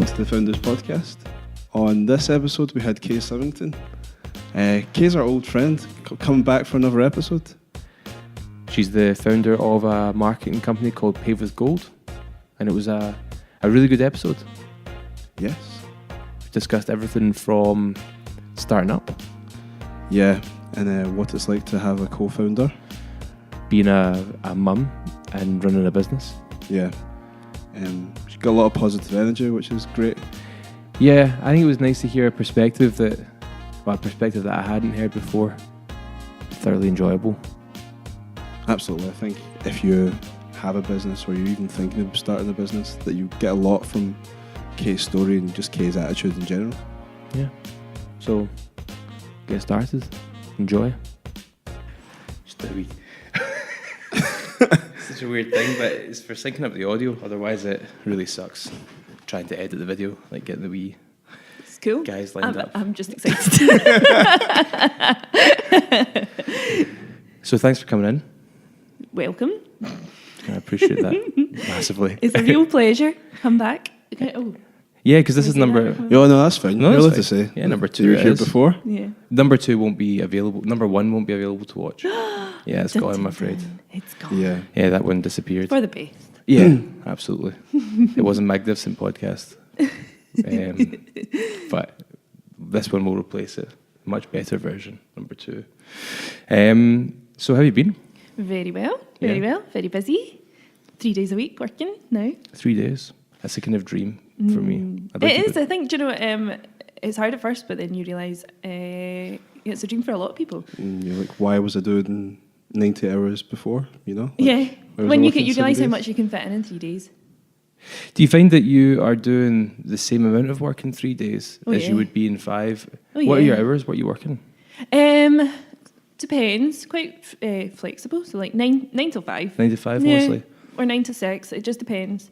to the Founders Podcast. On this episode, we had Kaye Symington. Kaye's our old friend, coming back for another episode. She's the founder of a marketing company called Paved with Gold, and it was a really good episode. Yes. We discussed everything from starting up, Yeah, and what it's like to have a co-founder. being a mum and running a business. Yeah. She's got a lot of positive energy, which is great. Yeah, I think it was nice to hear a perspective that I hadn't heard before. Thoroughly enjoyable. Absolutely. I think if you have a business or you're even thinking of starting a business, that you get a lot from Kaye's story and just Kaye's attitude in general. Yeah. So, get started. Enjoy. Just a wee. Such a weird thing, but it's for syncing up the audio. Otherwise, it really sucks trying to edit the video, like getting the wee It's cool. guys lined up. I'm just excited. So thanks for coming in. Welcome. I appreciate that massively. It's a real pleasure. Come back. Okay. Oh, Yeah, because this is Can we say number... that? No, that's fine. No, You're allowed that's to fine. say. Yeah, number 2 You were it here is. before. yeah. Number 2 won't be available. Number 1 won't be available to watch. Yeah, it's Dun, gone, I'm dun, afraid. dun. It's gone. Yeah. Yeah, that one disappeared. For the best. Yeah, absolutely. It was a magnificent podcast. But this one will replace it. Much better version, number 2. So how have you been? Very well. Very Yeah. well. Very busy. 3 days a week working now. 3 days. That's a kind of dream for me. I'd like It to is. I think, do you know, it's hard at first, but then you realise it's a dream for a lot of people. And you're like, why was I doing 90 hours before, you know? Like, Yeah. why was When I you working you 7 realise how days? much you can fit in 3 days. Do you find that you are doing the same amount of work in 3 days Oh, as yeah. you would be in 5? Oh, What are yeah. your hours? What are you working? Depends. Quite flexible. So like 9 till 5. 9 to 5 Yeah. mostly? Or 9 to 6. It just depends.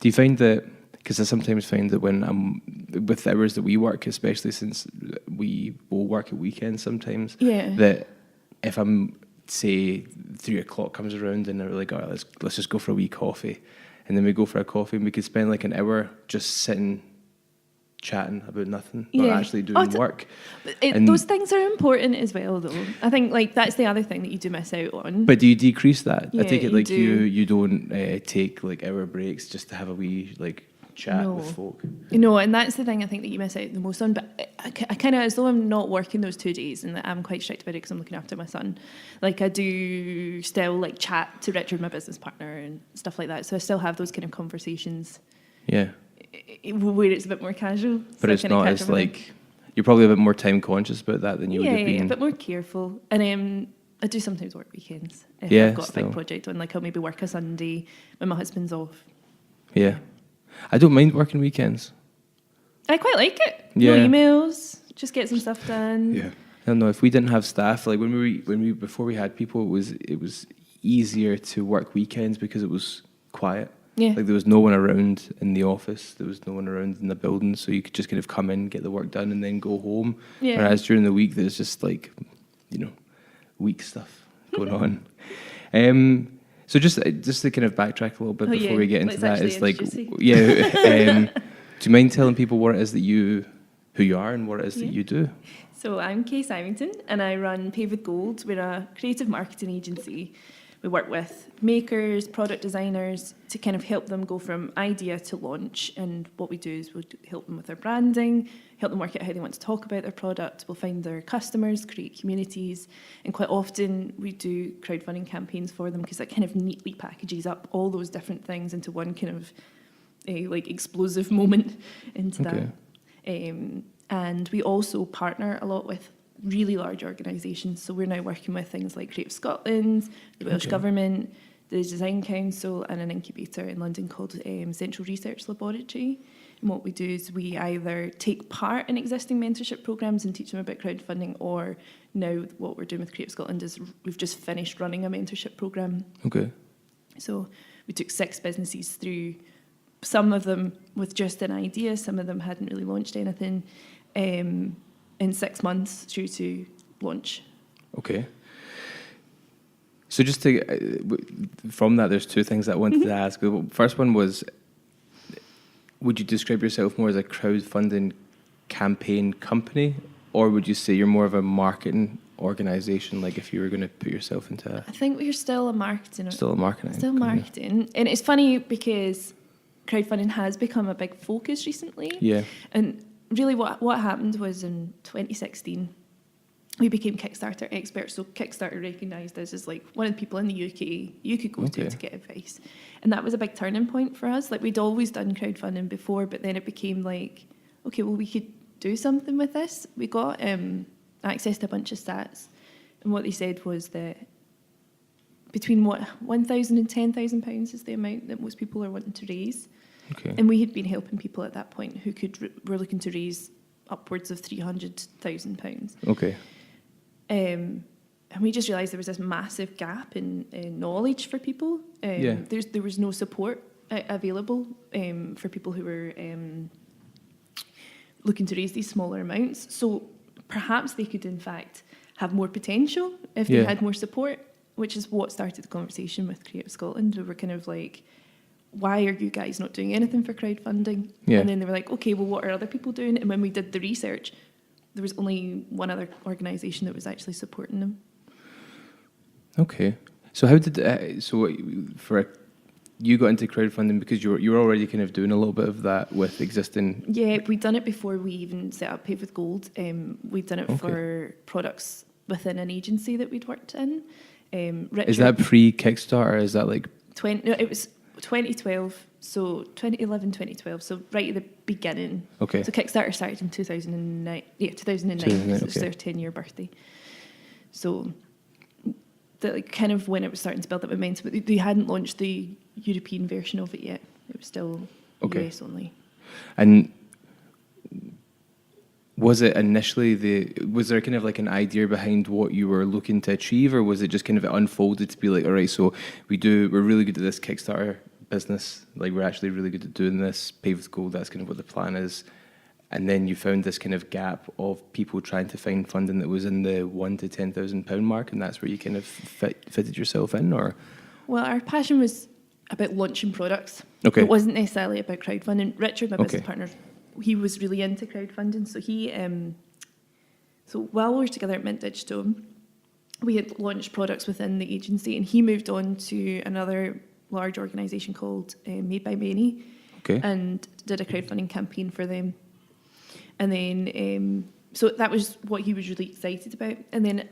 Do you find that, because I sometimes find that when I'm, with the hours that we work, especially since we will work at weekends sometimes, Yeah. that if I'm, say, 3 o'clock comes around and they're like, all right, let's just go for a wee coffee. And then we go for a coffee and we could spend like an hour just sitting, chatting about nothing, not Yeah. actually doing Oh, work. But those things are important as well, though. I think like that's the other thing that you do miss out on. But do you decrease that? I Yeah, take it you like do. you don't take like hour breaks just to have a wee like chat No. with folk. And that's the thing I think that you miss out the most on. But I kind of, as though I'm not working those 2 days, and that I'm quite strict about it because I'm looking after my son. Like I do still like chat to Richard, my business partner, and stuff like that. So I still have those kind of conversations Yeah. where it's a bit more casual. But So I it's kinda not catch as everything. like, you're probably a bit more time conscious about that than you would have a been. bit more careful. And I do sometimes work weekends if Yeah, I've got a still. big project on. Like I'll maybe work a Sunday when my husband's off. Yeah. I don't mind working weekends. I quite like it. Yeah. No emails, just get some stuff done. Yeah. I don't know, if we didn't have staff, like when we before we had people, it was easier to work weekends because it was quiet. Yeah. Like there was no one around in the office, there was no one around in the building, so you could just kind of come in, get the work done, and then go home. Yeah. Whereas during the week, there's just like, week stuff going on. So just to kind of backtrack a little bit Oh, before yeah. we get into Let's that, actually it's like, introduce yeah. Do you mind telling people what it is who you are and what it is that Yeah. you do? So I'm Kaye Symington and I run Paved with Gold. We're a creative marketing agency. We work with makers, product designers to kind of help them go from idea to launch. And what we do is we'll help them with their branding, help them work out how they want to talk about their product. We'll find their customers, create communities. And quite often we do crowdfunding campaigns for them because that kind of neatly packages up all those different things into one kind of like explosive moment into Okay. that. And we also partner a lot with really large organisations. So we're now working with things like Creative Scotland, the Welsh Okay. Government, the Design Council, and an incubator in London called Central Research Laboratory. And what we do is we either take part in existing mentorship programmes and teach them about crowdfunding, or now what we're doing with Creative Scotland is we've just finished running a mentorship programme. Okay. So we took 6 businesses through, some of them with just an idea, some of them hadn't really launched anything, in 6 months through to launch. Okay. So just to, from that, there's 2 things that I wanted to ask. The first one was, would you describe yourself more as a crowdfunding campaign company, or would you say you're more of a marketing organisation? Like if you were going to put yourself into I think we're still a marketing. still a marketing. Still company. marketing. And it's funny because crowdfunding has become a big focus recently. Yeah. And really what happened was in 2016, we became Kickstarter experts. So Kickstarter recognised us as like one of the people in the UK you could go to get advice. And that was a big turning point for us. Like we'd always done crowdfunding before, but then it became like, okay, well, we could do something with this. We got access to a bunch of stats. And what they said was that between £1,000 and £10,000 is the amount that most people are wanting to raise. Okay. And we had been helping people at that point who were looking to raise upwards of £300,000. Okay. And we just realised there was this massive gap in knowledge for people. There was no support available for people who were looking to raise these smaller amounts. So perhaps they could, in fact, have more potential if they had more support, which is what started the conversation with Creative Scotland. We were kind of like, why are you guys not doing anything for crowdfunding? Yeah. And then they were like, okay, well, what are other people doing? And when we did the research, there was only one other organisation that was actually supporting them. Okay. So how did you got into crowdfunding because you were already kind of doing a little bit of that with existing. Yeah, we'd done it before we even set up Paved with Gold. We'd done it for products within an agency that we'd worked in. Richard, Is that pre-Kickstarter? Is that like it was 2012, so 2011, 2012, so right at the beginning. Okay. So Kickstarter started in 2009. Yeah, 2009. 2009, It was their 10-year birthday. So kind of when it was starting to build up momentum, but they hadn't launched the European version of it yet. It was still US only. And was it initially was there kind of like an idea behind what you were looking to achieve, or was it just kind of unfolded to be like, all right, so we're really good at this Kickstarter business, like we're actually really good at doing this, Paved with Gold, that's kind of what the plan is. And then you found this kind of gap of people trying to find funding that was in the £1,000 to £10,000 mark, and that's where you kind of fitted yourself in, or? Well, our passion was about launching products. Okay. It wasn't necessarily about crowdfunding. Richard, my business Okay. partner, he was really into crowdfunding. So he, so while we were together at Mint Digital, we had launched products within the agency, and he moved on to another large organisation called Made by Many, and did a crowdfunding campaign for them. And then, so that was what he was really excited about. And then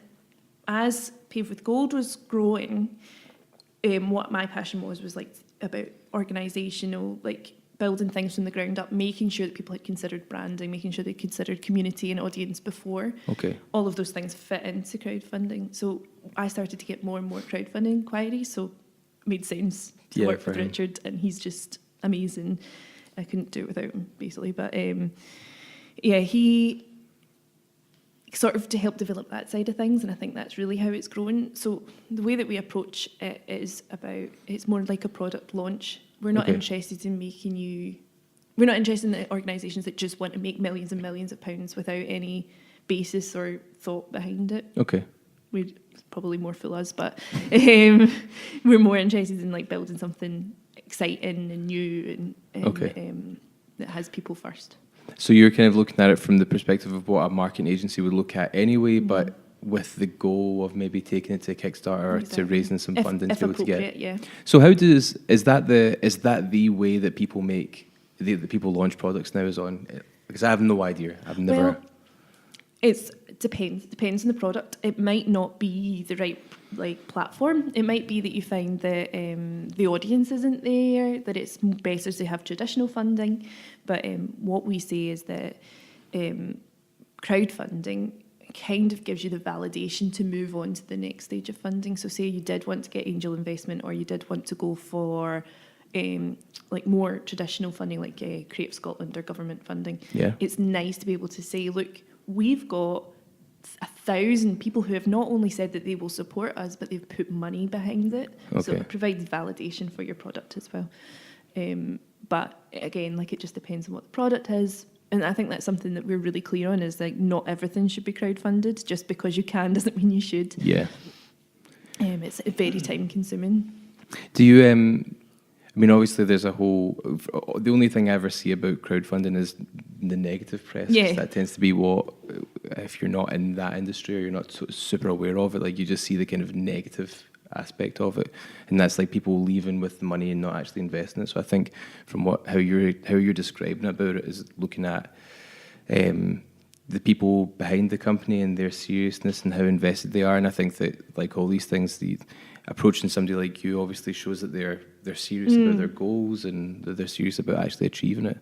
as Paved with Gold was growing, what my passion was like about organisational, like building things from the ground up, making sure that people had considered branding, making sure they considered community and audience before. Okay. All of those things fit into crowdfunding. So I started to get more and more crowdfunding inquiries, so it made sense to work with Richard, and he's just amazing. I couldn't do it without him, basically. But he sort of to help develop that side of things, and I think that's really how it's grown. So the way that we approach it is it's more like a product launch. We're not interested in we're not interested in the organisations that just want to make millions and millions of pounds without any basis or thought behind it. Okay. We'd probably more fool us, but we're more interested in like building something exciting and new and that has people first. So you're kind of looking at it from the perspective of what a marketing agency would look at anyway, but with the goal of maybe taking it to Kickstarter to raising some funding to be able to get. Yeah. So how is that the way that people that people launch products now is on? Because I have no idea. I've never. Well, it depends on the product. It might not be the right platform. It might be that you find that the audience isn't there, that it's better to have traditional funding. But what we say is that crowdfunding kind of gives you the validation to move on to the next stage of funding. So say you did want to get angel investment, or you did want to go for more traditional funding, like Creative Scotland or government funding. Yeah. It's nice to be able to say, look, we've got 1,000 people who have not only said that they will support us, but they've put money behind it. So it provides validation for your product as well. But again, it just depends on what the product is. And I think that's something that we're really clear on, is not everything should be crowdfunded. Just because you can doesn't mean you should. Yeah. It's very time consuming. Do you I mean, obviously, there's a whole. The only thing I ever see about crowdfunding is the negative press. 'Cause Yeah. that tends to be what, if you're not in that industry or you're not super aware of it, like you just see the kind of negative aspect of it, and that's like people leaving with the money and not actually investing it. So I think from how you're describing about it is looking at the people behind the company and their seriousness and how invested they are. And I think that like all these things, the approaching somebody like you obviously shows that they're serious about their goals and that they're serious about actually achieving it.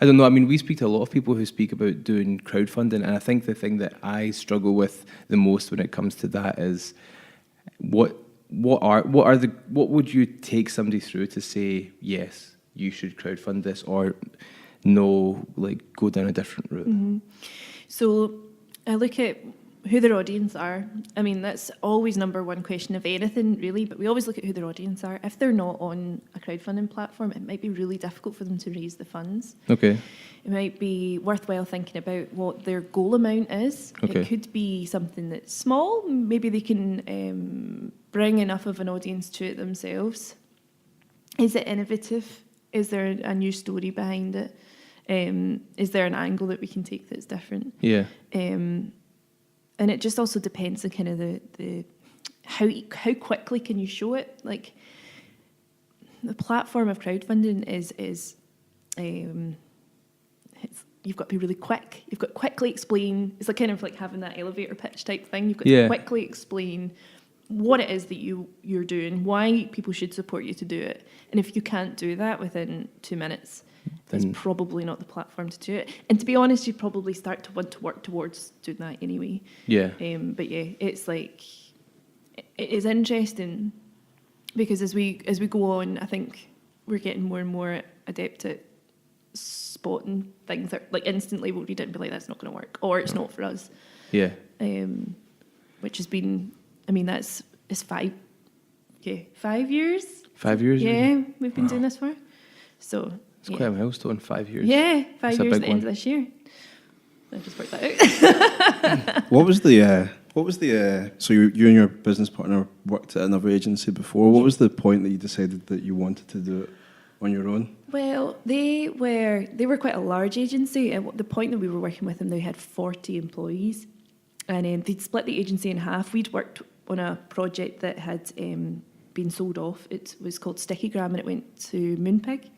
I don't know. I mean, we speak to a lot of people who speak about doing crowdfunding, and I think the thing that I struggle with the most when it comes to that is what would you take somebody through to say yes, you should crowdfund this, or no, like go down a different route? Mm-hmm. So I look at who their audience are. I mean, that's always number one question of anything, really, but we always look at who their audience are. If they're not on a crowdfunding platform, it might be really difficult for them to raise the funds. Okay. It might be worthwhile thinking about what their goal amount is. Okay. It could be something that's small. Maybe they can bring enough of an audience to it themselves. Is it innovative? Is there a new story behind it? Is there an angle that we can take that's different? Yeah. And it just also depends on kind of the how quickly can you show it. Like the platform of crowdfunding is you've got to be really quick. You've got to quickly explain. It's like kind of like having that elevator pitch type thing. You've got to quickly explain what it is that you're doing, why people should support you to do it. And if you can't do that within 2 minutes, it's probably not the platform to do it. And to be honest, you probably start to want to work towards doing that anyway. Yeah. But yeah, it's like it is interesting because as we go on, I think we're getting more and more adept at spotting things that like instantly we'll read it and be like, that's not going to work, or it's not for us. Yeah. Which has been, I mean, it's 5 years. 5 years. Yeah, we've been doing this for. So it's quite a milestone. 5 years. Yeah, 5 years at the end of this year. I just worked that out. What was the so you and your business partner worked at another agency before. What was the point that you decided that you wanted to do it on your own? Well, they were quite a large agency. At the point that we were working with them, they had 40 employees, and they'd split the agency in half. We'd worked on a project that had been sold off. It was called Stickygram, and it went to Moonpig.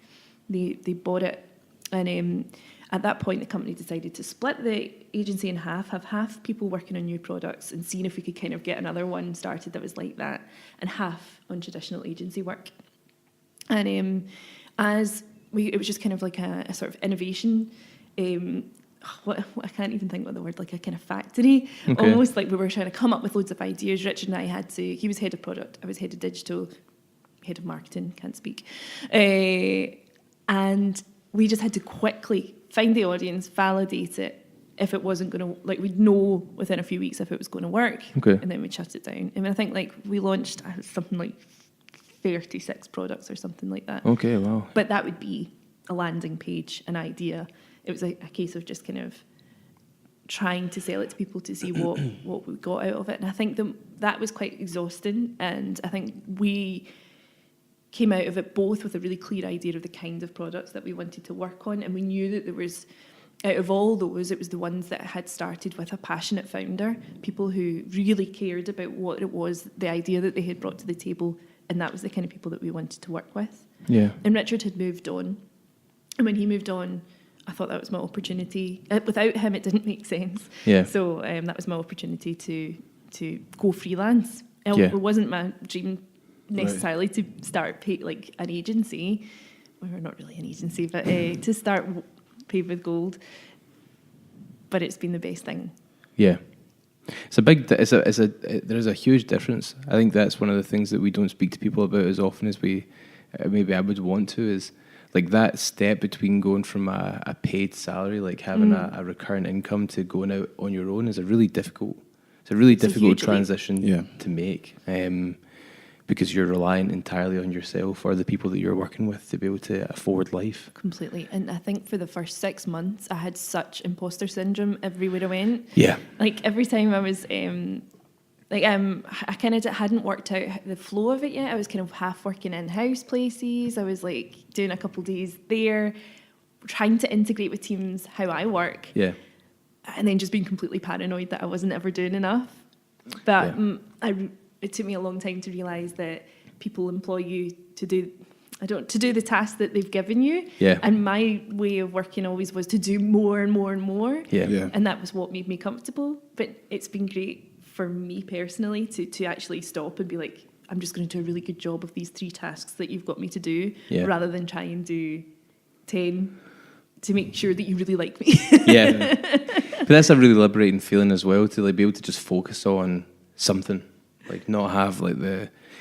They bought it, and at that point, the company decided to split the agency in half, have half people working on new products and seeing if we could kind of get another one started that was like that, and half on traditional agency work. And it was just kind of like a sort of innovation. I can't even think what the word, like a kind of factory. Okay. Almost like we were trying to come up with loads of ideas. Richard and I he was head of product, I was head of digital, head of marketing, can't speak. And we just had to quickly find the audience, validate it. If it wasn't going to, like, we'd know within a few weeks if it was going to work. Okay. And then we'd shut it down. I mean, I think like we launched something like 36 products or something like that. Okay, wow. But that would be a landing page, an idea. It was a case of just kind of trying to sell it to people to see what we got out of it. And I think that was quite exhausting. And I think we came out of it both with a really clear idea of the kind of products that we wanted to work on. And we knew that there was, out of all those, it was the ones that had started with a passionate founder, people who really cared about what it was, the idea that they had brought to the table. And that was the kind of people that we wanted to work with. Yeah. And Richard had moved on. And when he moved on, I thought that was my opportunity. Without him, it didn't make sense. Yeah. So that was my opportunity to go freelance. It wasn't my dream necessarily to start an agency. Well, we're not really an agency, but to start Paved with Gold. But it's been the best thing. Yeah. It's there's a huge difference. I think that's one of the things that we don't speak to people about as often as we maybe I would want to, is like that step between going from a paid salary, like having a recurrent income, to going out on your own is a really difficult transition to make, because you're relying entirely on yourself or the people that you're working with to be able to afford life. Completely. And I think for the first 6 months, I had such imposter syndrome everywhere I went. Yeah. Like every time I was Like I kind of hadn't worked out the flow of it yet. I was kind of half working in house places. I was like doing a couple days there, trying to integrate with teams how I work. Yeah. And then just being completely paranoid that I wasn't ever doing enough. But Yeah. it took me a long time to realise that people employ you to do the task that they've given you. Yeah. And my way of working always was to do more and more and more. Yeah. Yeah. And that was what made me comfortable. But it's been great for me personally to actually stop and be like, I'm just going to do a really good job of these 3 tasks that you've got me to do, Yeah. rather than try and do 10 to make sure that you really like me. Yeah. But that's a really liberating feeling as well, to like be able to just focus on something, like not have like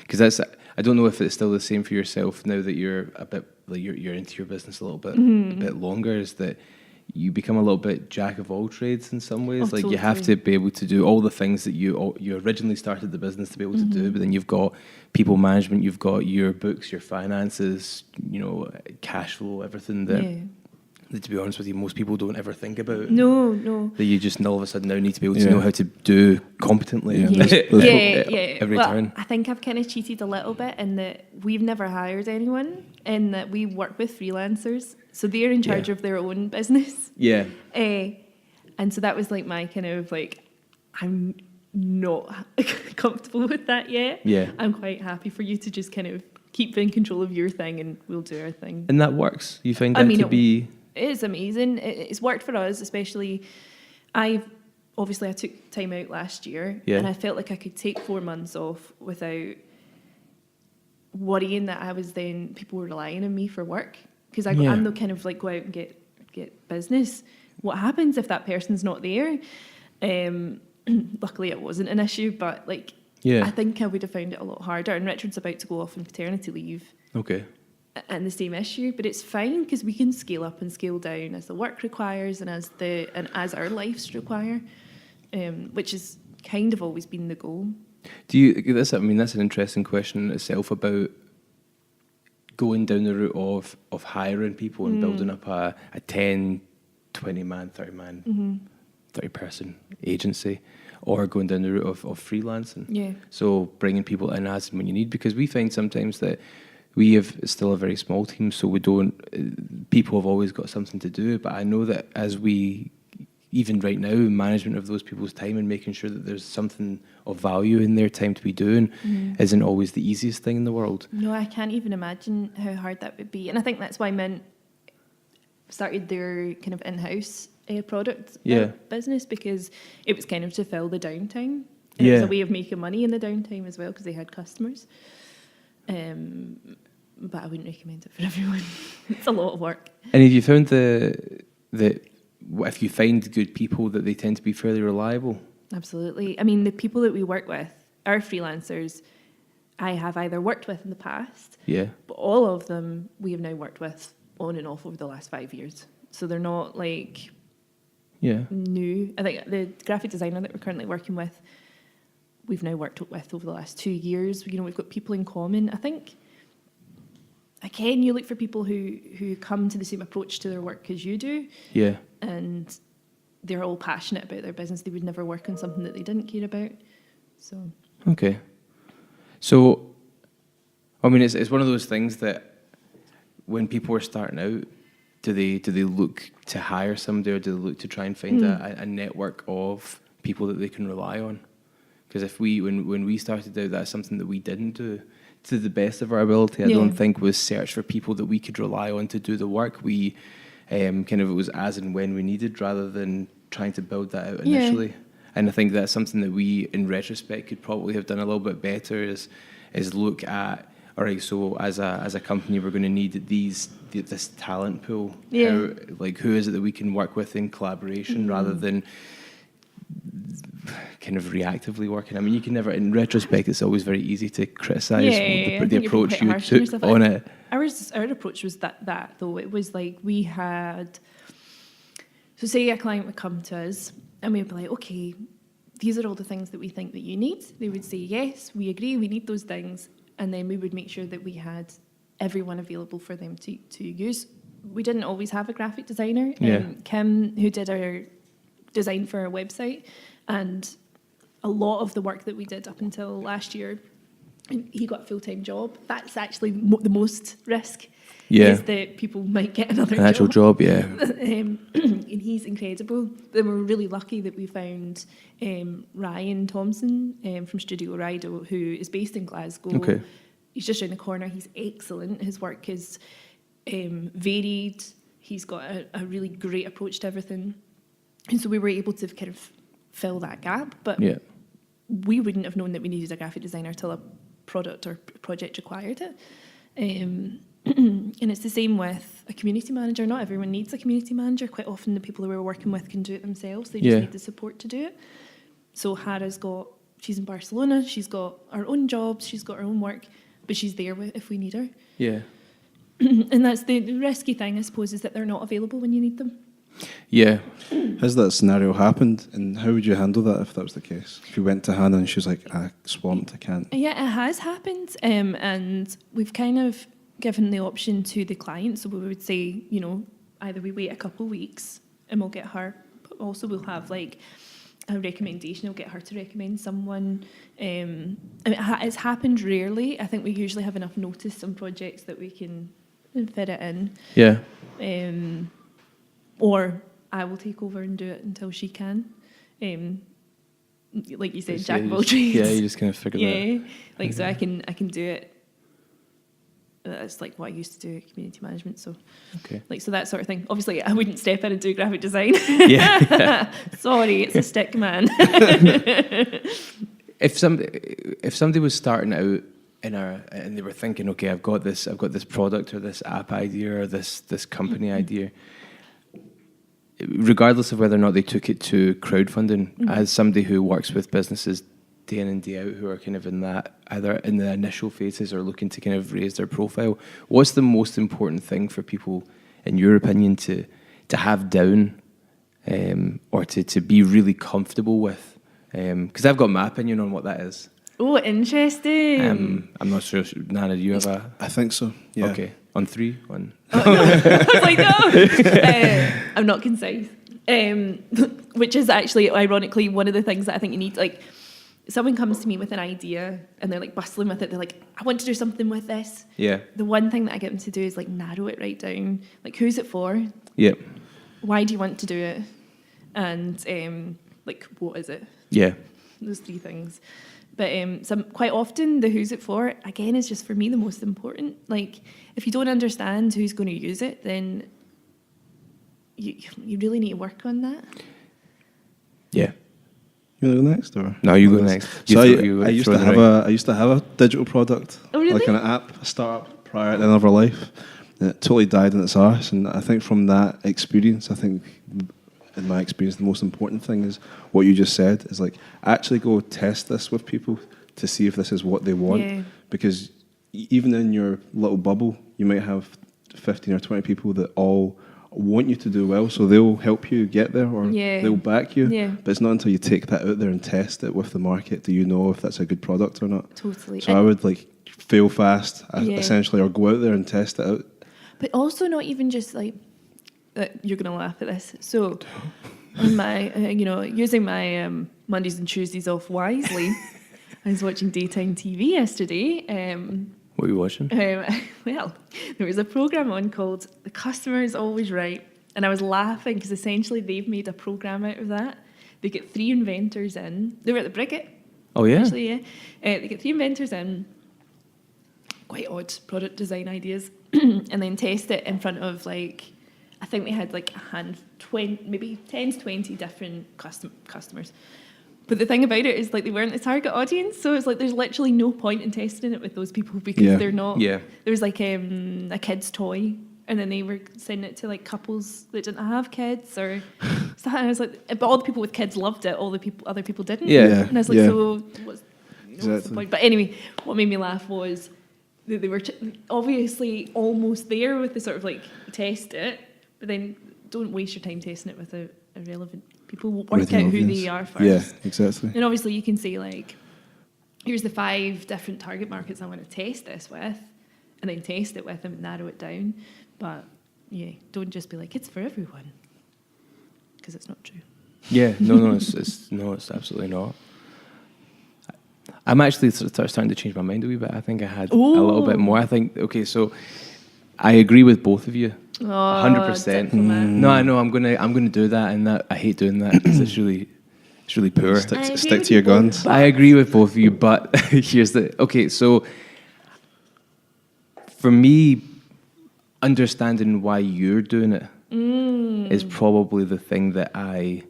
because that's, I don't know if it's still the same for yourself now that you're a bit like you're into your business a little bit a bit longer, is that you become a little bit jack of all trades in some ways. Oh, like you have totally. to be able to do all the things that you originally started the business to be able to do, but then you've got people management, you've got your books, your finances, cash flow, everything that, Yeah. to be honest with you, most people don't ever think about. No. That you just all of a sudden now need to be able to Yeah. know how to do competently. Yeah. Every Well, turn. I think I've kind of cheated a little bit in that we've never hired anyone, in that we work with freelancers, so they're in charge Yeah. of their own business. Yeah. And so that was like my kind of like, I'm not comfortable with that yet. Yeah. I'm quite happy for you to just kind of keep in control of your thing and we'll do our thing. And that works. You find I that mean, to be... It is amazing. It's worked for us, especially. I took time out last year, Yeah. and I felt like I could take 4 months off without worrying that people were relying on me for work, because Yeah. I'm the kind of like go out and get business. What happens if that person's not there? Luckily, it wasn't an issue, but like Yeah. I think I would have found it a lot harder. And Richard's about to go off on paternity leave. Okay. And the same issue, but it's fine because we can scale up and scale down as the work requires and as our lives require, which has kind of always been the goal. That's an interesting question in itself about going down the route of hiring people and building up a 10, 20 man, 30 man, 30 person agency, or going down the route of freelancing. Yeah. So bringing people in as and when you need, because we find sometimes that we have still a very small team, so people have always got something to do, but I know that even right now, management of those people's time and making sure that there's something of value in their time to be doing isn't always the easiest thing in the world. No, I can't even imagine how hard that would be. And I think that's why Mint started their kind of in-house product business, because it was kind of to fill the downtime. And it was a way of making money in the downtime as well, because they had customers. But I wouldn't recommend it for everyone. It's a lot of work. And have you found that if you find good people, that they tend to be fairly reliable? Absolutely. I mean, the people that we work with, our freelancers, I have either worked with in the past, but all of them we have now worked with on and off over the last 5 years. So they're not like new. I think the graphic designer that we're currently working with, we've now worked with over the last 2 years. We've got people in common. I think, again, you look for people who come to the same approach to their work as you do. Yeah. And they're all passionate about their business. They would never work on something that they didn't care about. So. Okay. So, I mean, it's one of those things that when people are starting out, do they look to hire somebody, or do they look to try and find a network of people that they can rely on? Because when we started out, that's something that we didn't do to the best of our ability. I don't think was search for people that we could rely on to do the work. We it was as and when we needed, rather than trying to build that out initially. Yeah. And I think that's something that we, in retrospect, could probably have done a little bit better. Is look at, all right, so as a company, we're going to need this talent pool. Yeah. Who is it that we can work with in collaboration, rather than kind of reactively working. I mean, you can never, in retrospect, it's always very easy to criticise the approach you took on it. Our approach was that though. It was like we had, so say a client would come to us and we'd be like, okay, these are all the things that we think that you need. They would say, yes, we agree, we need those things. And then we would make sure that we had everyone available for them to use. We didn't always have a graphic designer. Kim, who did our design for our website, and a lot of the work that we did up until last year, and he got a full-time job. That's actually the most risk. Yeah. Is that people might get another An actual job, yeah. And he's incredible. Then we're really lucky that we found Ryan Thompson from Studio Rido, who is based in Glasgow. Okay. He's just around the corner. He's excellent. His work is varied. He's got a really great approach to everything. And so we were able to kind of fill that gap. But Yeah. we wouldn't have known that we needed a graphic designer till a product or project required it. And it's the same with a community manager. Not everyone needs a community manager. Quite often the people who we're working with can do it themselves. They just need the support to do it. So she's in Barcelona, she's got her own jobs, she's got her own work, but she's there if we need her. Yeah. And that's the risky thing, I suppose, is that they're not available when you need them. Yeah. Has that scenario happened, and how would you handle that if that was the case? If you went to Hannah and she was like, swamped, I can't. Yeah, it has happened. And we've kind of given the option to the client. So we would say, either we wait a couple of weeks and we'll get her, but also we'll have like a recommendation. We'll get her to recommend someone. It's happened rarely. I think we usually have enough notice on projects that we can fit it in. Yeah. Or I will take over and do it until she can. Like you said, jack of all trades. Yeah, you just kind of figure that out. So I can do it. That's like what I used to do at community management. So, so that sort of thing. Obviously, I wouldn't step in and do graphic design. Yeah. Sorry, it's a stick man. If somebody was starting out and they were thinking, okay, I've got this product or this app idea or this company idea, regardless of whether or not they took it to crowdfunding, as somebody who works with businesses day in and day out who are kind of in that, either in the initial phases or looking to kind of raise their profile, what's the most important thing for people, in your opinion, to have down or to be really comfortable with? Because I've got my opinion on what that is. Oh, interesting. I'm not sure, Nana, do you have a... I think so, yeah. Okay, on 3, 1. Oh, no. I was like, no. I'm not concise. Which is actually, ironically, one of the things that I think you need. Like, someone comes to me with an idea and they're like bustling with it. They're like, I want to do something with this. Yeah. The one thing that I get them to do is like narrow it right down. Like, who's it for? Yeah. Why do you want to do it? And like, what is it? Yeah. Those 3 things. But quite often the who's it for, again, is just for me the most important. Like, if you don't understand who's going to use it, then you really need to work on that. Yeah. You want to go next, or no? You go next. So I used to have a digital product, oh, really? like an app, a startup prior to another life. And it totally died in its arse. And I think from that experience, in my experience, the most important thing is what you just said, is like, actually go test this with people to see if this is what they want. Yeah. Because even in your little bubble, you might have 15 or 20 people that all want you to do well, so they'll help you get there, or they'll back you. Yeah. But it's not until you take that out there and test it with the market do you know if that's a good product or not. Totally. So I would like fail fast, essentially, or go out there and test it out. But also not even just like, you're going to laugh at this. So on my, using my Mondays and Tuesdays off wisely, I was watching daytime TV yesterday. What were you watching? Well, there was a programme on called The Customer is Always Right. And I was laughing because essentially they've made a programme out of that. They get 3 inventors in. They were at the Bricket. Oh, yeah? Actually, yeah. They get 3 inventors in, quite odd product design ideas, and then test it in front of, like, I think they had like maybe 10 to 20 different customers. But the thing about it is, like, they weren't the target audience, so it's like there's literally no point in testing it with those people because they're not. Yeah. There was like a kid's toy, and then they were sending it to like couples that didn't have kids, or so I was like, but all the people with kids loved it, all the other people didn't. Yeah. And I was like, so what's the point? But anyway, what made me laugh was that they were obviously almost there with the sort of like test it, but then don't waste your time testing it with irrelevant people. Work out who they are first. Yeah, exactly. And obviously you can say, like, here's the 5 different target markets I want to test this with, and then test it with them and narrow it down. But yeah, don't just be like, it's for everyone, because it's not true. Yeah, no, it's absolutely not. I'm actually starting to change my mind a wee bit. I think I had a little bit more. I think, okay, so I agree with both of you. 100%. No, I know I'm gonna do that, and that I hate doing that because it's really poor. Stick to your guns. I agree with both of you, but here's the okay. So for me, understanding why you're doing it is probably the thing that I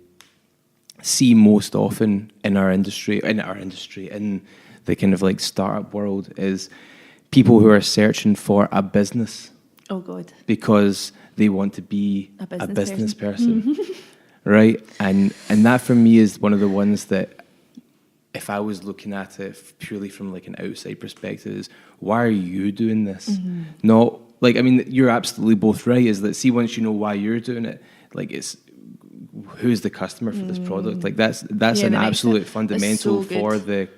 see most often in our industry, in the kind of like startup world, is people who are searching for a business. Oh God. Because they want to be a business person. Right? And that for me is one of the ones that, if I was looking at it purely from like an outside perspective, is why are you doing this? Not like, I mean, you're absolutely both right, is that, see, once you know why you're doing it, like, it's who's the customer for this product. Like that's an absolute fundamental for the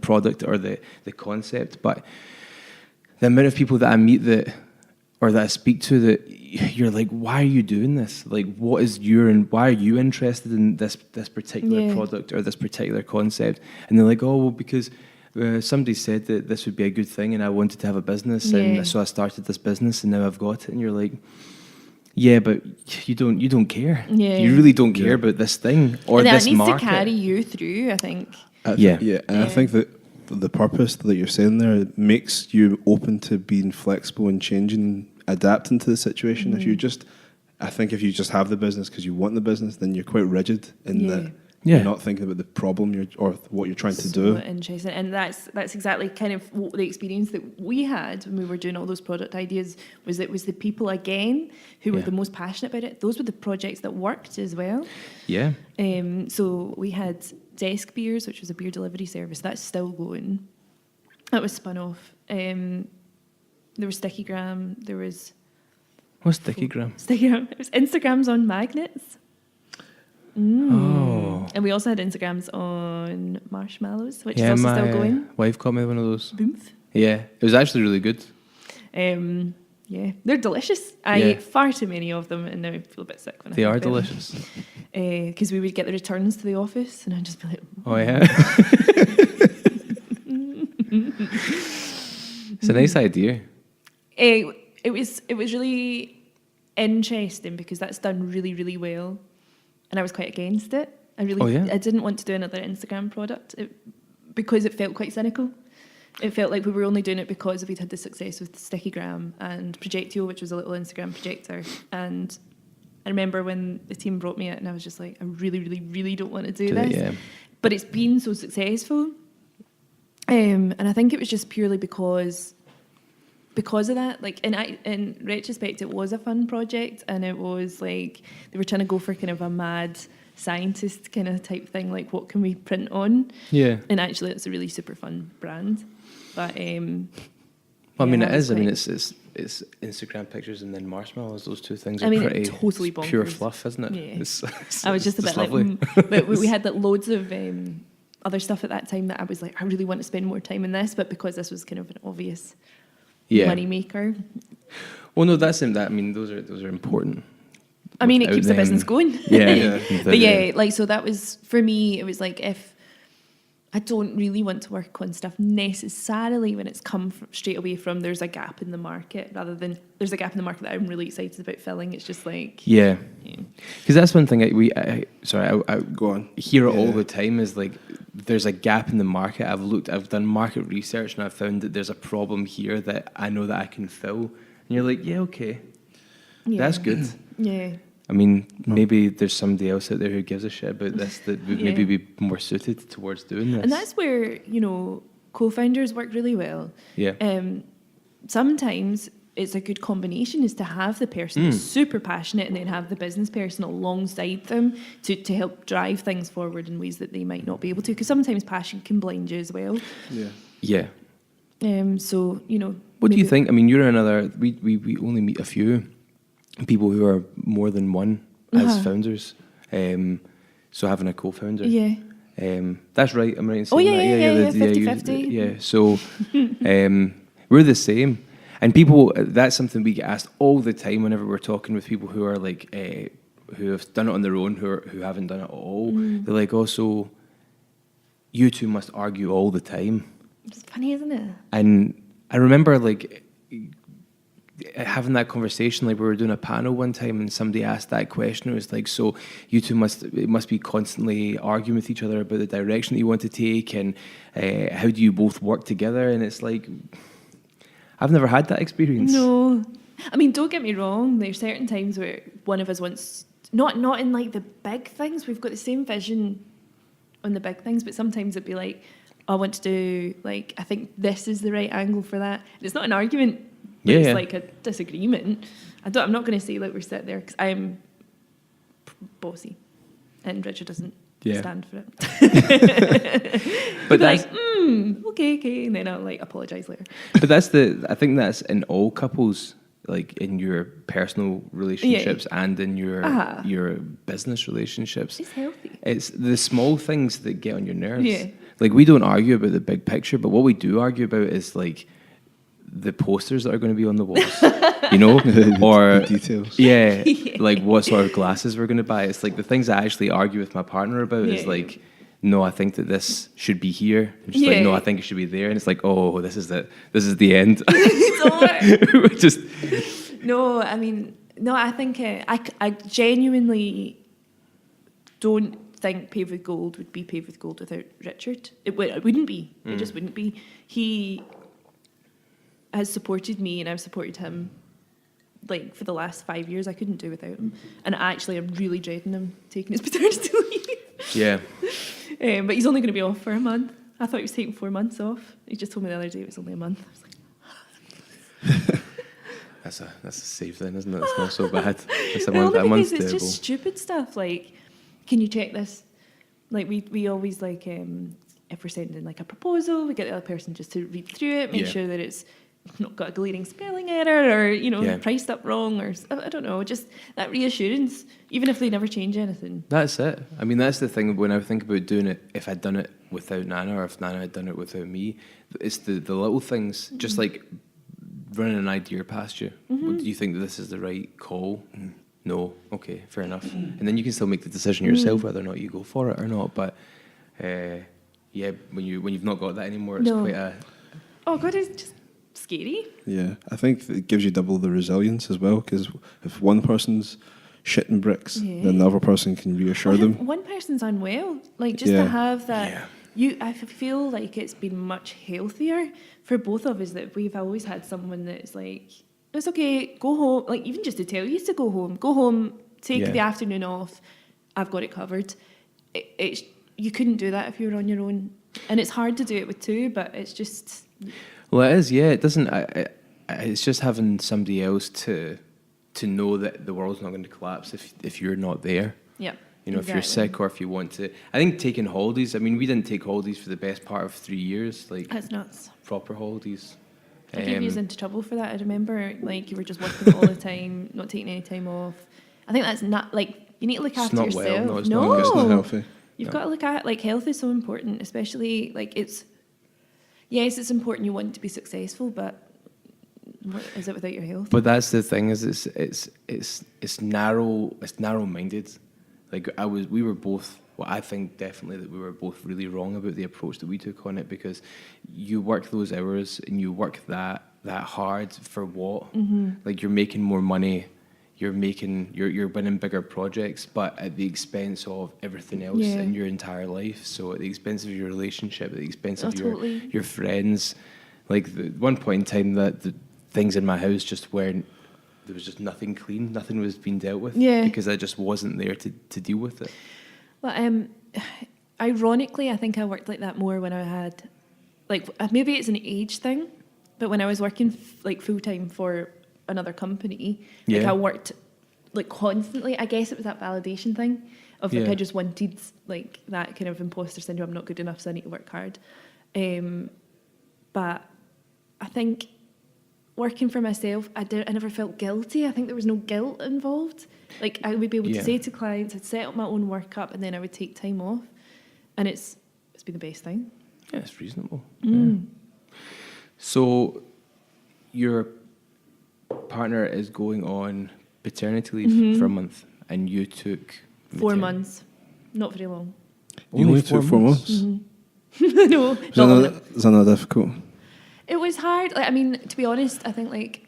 product or the concept. But the amount of people that I meet that I speak to, that you're like, why are you doing this? Like, what is why are you interested in this particular product or this particular concept? And they're like, oh, well, because somebody said that this would be a good thing, and I wanted to have a business, and so I started this business, and now I've got it. And you're like, yeah, but you don't care. Yeah. You really don't care about this thing or and this market. And that needs to carry you through, I think. And I think that the purpose that you're saying there makes you open to being flexible and changing, adapting to the situation. If you just have the business because you want the business, then you're quite rigid in that you're not thinking about the problem or what you're trying to do. Interesting, and that's exactly kind of what the experience that we had when we were doing all those product ideas was. It was the people again who were the most passionate about it. Those were the projects that worked as well. Yeah. So we had Desk Beers, which was a beer delivery service. That's still going. That was spun off. There was Stickygram. There was... What's Stickygram? Stickygram. It was Instagrams on magnets. Oh. And we also had Instagrams on marshmallows, which is also still going. My wife got me one of those. Boomph. Yeah, it was actually really good. Yeah, they're delicious. I ate far too many of them, and now I feel a bit sick when they are delicious. Because we would get the returns to the office, and I'd just be like, oh yeah. It's a nice idea. It was really interesting because that's done really, really well, and I was quite against it. I didn't want to do another Instagram product because it felt quite cynical. It felt like we were only doing it because we'd had the success with Stickygram and Projectio, which was a little Instagram projector. And I remember when the team brought me it, and I was just like, I really, really, really don't want to do this. Yeah. But it's been so successful. And I think it was just purely because of that. Like, in retrospect, it was a fun project, and it was like they were trying to go for kind of a mad scientist kind of type thing, like what can we print on? Yeah. And actually, it's a really super fun brand. But well, I mean, it is. I mean, it's Instagram pictures and then marshmallows. Those two things are pretty totally bonkers. Pure fluff, isn't it? Yeah. I was just a bit lovely. But we had like loads of other stuff at that time that I was like, I really want to spend more time in this, but because this was kind of an obvious money maker. Well, no, that's in that. I mean, those are important. I mean, it keeps the business going. Yeah. But yeah, like, so that was, for me, it was like, if I don't really want to work on stuff necessarily when it's come straight away from there's a gap in the market, rather than there's a gap in the market that I'm really excited about filling. It's just like... Yeah. Because that's one thing I go on. Hear it all the time is like, there's a gap in the market. I've done market research, and I've found that there's a problem here that I know that I can fill. And you're like, yeah, okay. Yeah. That's good. Yeah. I mean, maybe there's somebody else out there who gives a shit about this that would maybe be more suited towards doing this. And that's where, co-founders work really well. Yeah. Sometimes it's a good combination is to have the person who's super passionate and then have the business person alongside them to help drive things forward in ways that they might not be able to. Because sometimes passion can blind you as well. Yeah. Yeah. So, What do you think? I mean, you're another... We only meet a few people who are more than one as founders. So having a co-founder. Yeah. That's right. I'm right in saying that. Yeah, 50-50. Yeah. So we're the same. And people, that's something we get asked all the time whenever we're talking with people who are like, who have done it on their own, who haven't done it at all. They're like, oh, so you two must argue all the time. It's funny, isn't it? And I remember like having that conversation, like we were doing a panel one time and somebody asked that question. It was like, so you two must be constantly arguing with each other about the direction that you want to take, and how do you both work together? And it's like, I've never had that experience. No. I mean, don't get me wrong, there's certain times where one of us wants, not in like the big things, we've got the same vision on the big things, but sometimes it'd be like, I want to do, like, I think this is the right angle for that. And it's not an argument, but it's like a disagreement. I'm not going to say that we're sitting there, because I'm bossy, and Richard doesn't stand for it. But that's like, okay, and then I'll like apologise later. But I think that's in all couples, like in your personal relationships and in your business relationships. It's healthy. It's the small things that get on your nerves. Yeah. Like, we don't argue about the big picture, but what we do argue about is like the posters that are going to be on the walls, you know, or details. Yeah, like what sort of glasses we're going to buy. It's like the things I actually argue with my partner about is like, no, I think that this should be here. And she's like, no, I think it should be there. And it's like, oh, this is the end. Just no, I mean, no, I think I genuinely don't think Paved with Gold would be Paved with Gold without Richard. It wouldn't be. It just wouldn't be. He has supported me, and I've supported him. Like, for the last 5 years, I couldn't do without him. And actually, I'm really dreading him taking his paternity leave. Yeah. But he's only going to be off for a month. I thought he was taking 4 months off. He just told me the other day it was only a month. I was like, that's a safe then, isn't it? It's not so bad. It's a well, month. That only month's because it's terrible. just stupid stuff. Like, can you check this? Like, we always like, if we're sending like a proposal, we get the other person just to read through it, make sure that it's not got a glaring spelling error, or priced up wrong, or I don't know, just that reassurance, even if they never change anything. That's it. I mean, that's the thing when I think about doing it. If I'd done it without Nana, or if Nana had done it without me, it's the little things, just like running an idea past you. Well, do you think that this is the right call? No. Okay, fair enough. And then you can still make the decision yourself whether or not you go for it or not. But when you've not got that anymore, it's quite a... Oh God, it's just scary. Yeah, I think it gives you double the resilience as well, because if one person's shitting bricks, then the other person can reassure them. One person's unwell, like just to have that. I feel like it's been much healthier for both of us that we've always had someone that's like, it's okay, go home. Like, even just to tell you to go home, take the afternoon off. I've got it covered. You couldn't do that if you were on your own, and it's hard to do it with two. But it's just. Well, it is. Yeah, it doesn't. It's just having somebody else to know that the world's not going to collapse if you're not there. Yeah. You know, if you're sick or if you want to. I think taking holidays. I mean, we didn't take holidays for the best part of 3 years. Like, that's nuts. Proper holidays. I gave you into trouble for that. I remember, like, you were just working all the time, not taking any time off. I think that's not, like, you need to look after yourself. Well. No, it's not healthy. You've got to look at, like, health is so important, especially, like, it's important you want to be successful, but what is it without your health? But that's the thing, is it's narrow-minded. Like, we were both. Well, I think definitely that we were both really wrong about the approach that we took on it, because you work those hours and you work that hard for what? Like, you're making more money, you're winning bigger projects, but at the expense of everything else in your entire life. So at the expense of your relationship, at the expense of your friends. Like, the one point in time that the things in my house just weren't. There was just nothing clean, nothing was being dealt with, because I just wasn't there to deal with it. Well, ironically, I think I worked like that more when I had, like, maybe it's an age thing, but when I was working like full time for another company, like, I worked like constantly. I guess it was that validation thing of like, I just wanted like that kind of imposter syndrome. I'm not good enough, so I need to work hard. But I think working for myself, I never felt guilty. I think there was no guilt involved. Like, I would be able to say to clients, I'd set up my own work up, and then I would take time off, and it's been the best thing. Yeah, it's reasonable. Yeah. So your partner is going on paternity leave for a month, and you took 4 months, not very long. You only took 4 months? No, Is that not difficult? it was hard. Like, I mean, to be honest, I think like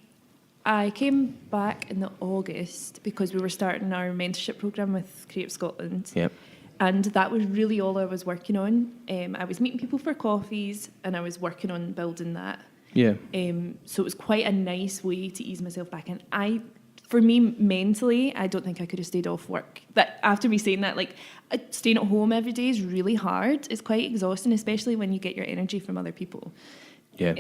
I came back in the August because we were starting our mentorship program with Creative Scotland. Yep. And that was really all I was working on. I was meeting people for coffees and I was working on building that. Yeah. So it was quite a nice way to ease myself back in. For me, mentally, I don't think I could have stayed off work. But after me saying that, like, staying at home every day is really hard. It's quite exhausting, especially when you get your energy from other people. Yeah.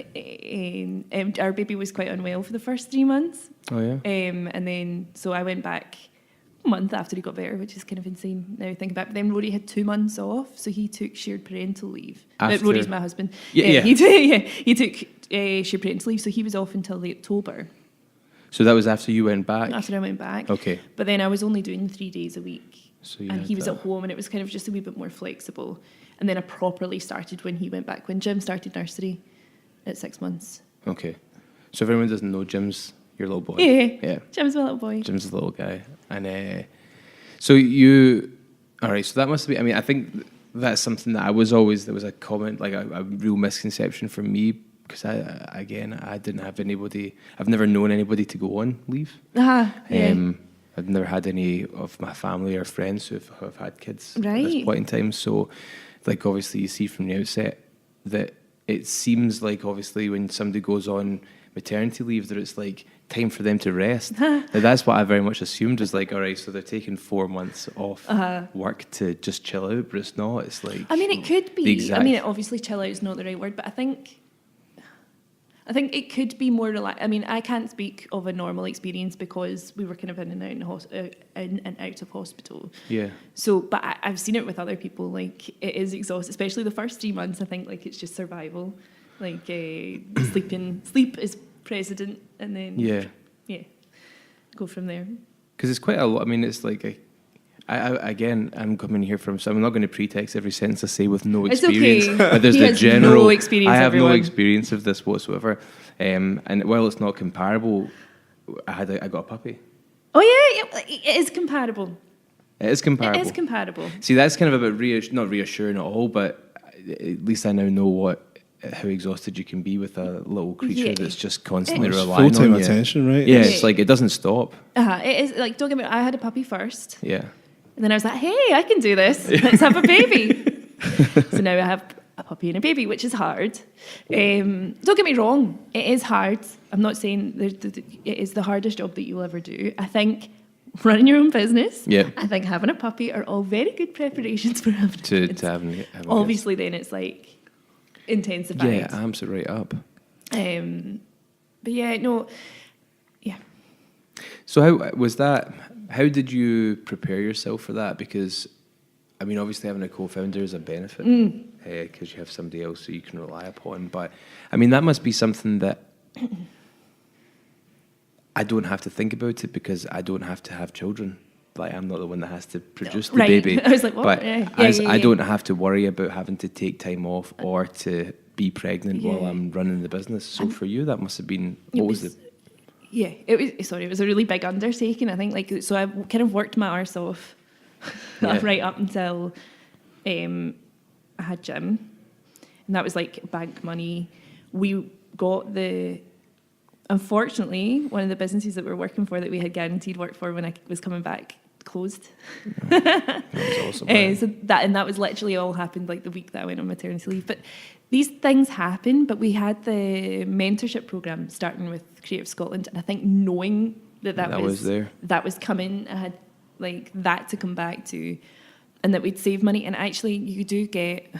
Our baby was quite unwell for the first 3 months. Oh, yeah. And then, so I went back a month after he got better, which is kind of insane now thinking about it. But then Rory had 2 months off, so he took shared parental leave. Rory's my husband. Yeah. He took shared parental leave, so he was off until late October. So that was after you went back? After I went back. Okay. But then I was only doing 3 days a week. So and he was at home, and it was kind of just a wee bit more flexible. And then I properly started when he went back, when Jim started nursery at 6 months. Okay. So if anyone doesn't know, Jim's your little boy. Yeah. Jim's my little boy. Jim's the little guy. And so you... All right, so that must be... I mean, I think that's something that there was a comment, like a real misconception for me, because I didn't have anybody... I've never known anybody to go on leave. Yeah. I've never had any of my family or friends who have had kids at this Right. point in time. So, like, obviously you see from the outset that it seems like, obviously, when somebody goes on maternity leave, that it's like time for them to rest. Now, that's what I very much assumed, was like, all right, so they're taking 4 months off work to just chill out, but it's not. It's like... I mean, it could the be. exact- I mean, obviously, chill out is not the right word, but I think it could be more relaxed. I mean, I can't speak of a normal experience because we were kind of in and out of hospital. Yeah. So, but I've seen it with other people. Like, it is exhausting, especially the first 3 months. I think like it's just survival. Like sleep is precedent, and then Yeah. go from there. Because it's quite a lot. I mean, it's like I'm coming here from, so I'm not going to pretext every sentence I say with no It's experience. okay. But there's He the has general. no experience, I have no everyone. experience of this whatsoever. And while it's not comparable, I got a puppy. Oh yeah, it is comparable. It is comparable. It is comparable. See, that's kind of a bit not reassuring at all, but at least I now know how exhausted you can be with a little creature that's just constantly It's relying full-time on you. attention, right? Yeah, It's- it's like it doesn't stop. It is like, don't get me wrong, I had a puppy first. Yeah. And then I was like, hey, I can do this. Let's have a baby. So now I have a puppy and a baby, which is hard. Don't get me wrong, it is hard. I'm not saying it is the hardest job that you'll ever do. I think running your own business, Yeah. I think having a puppy are all very good preparations for having kids. To having kids. Obviously, then it's like intensified. Yeah, amps it right up. But yeah, no, yeah. So how was that? How did you prepare yourself for that? Because, I mean, obviously having a co-founder is a benefit because you have somebody else who you can rely upon. But, I mean, that must be something that I don't have to think about it because I don't have to have children. Like, I'm not the one that has to produce the Right. baby. I was like, what? But Yeah. I don't have to worry about having to take time off or to be pregnant while Yeah. I'm running the business. So for you, that must have been, what was the... Yeah, it was a really big undertaking. I think so I kind of worked my arse off right up until I had Jim, and that was like bank money. We got unfortunately, one of the businesses that we were working for that we had guaranteed work for when I was coming back closed. That was awesome. So that was literally all happened like the week that I went on maternity leave. But these things happen. But we had the mentorship program starting with Creative Scotland, and I think knowing that was there, that was coming, I had like that to come back to, and that we'd save money. And actually, you do get,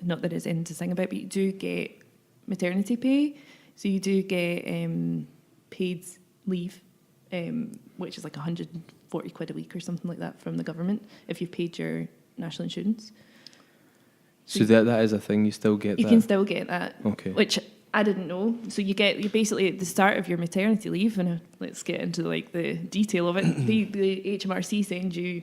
not that it's anything to sing about, but you do get maternity pay. So you do get paid leave, which is like 140 quid a week or something like that from the government if you've paid your national insurance. So that is a thing, you still get that? You can still get that, Okay. which I didn't know. So you basically at the start of your maternity leave, and let's get into like the detail of it, the HMRC sends you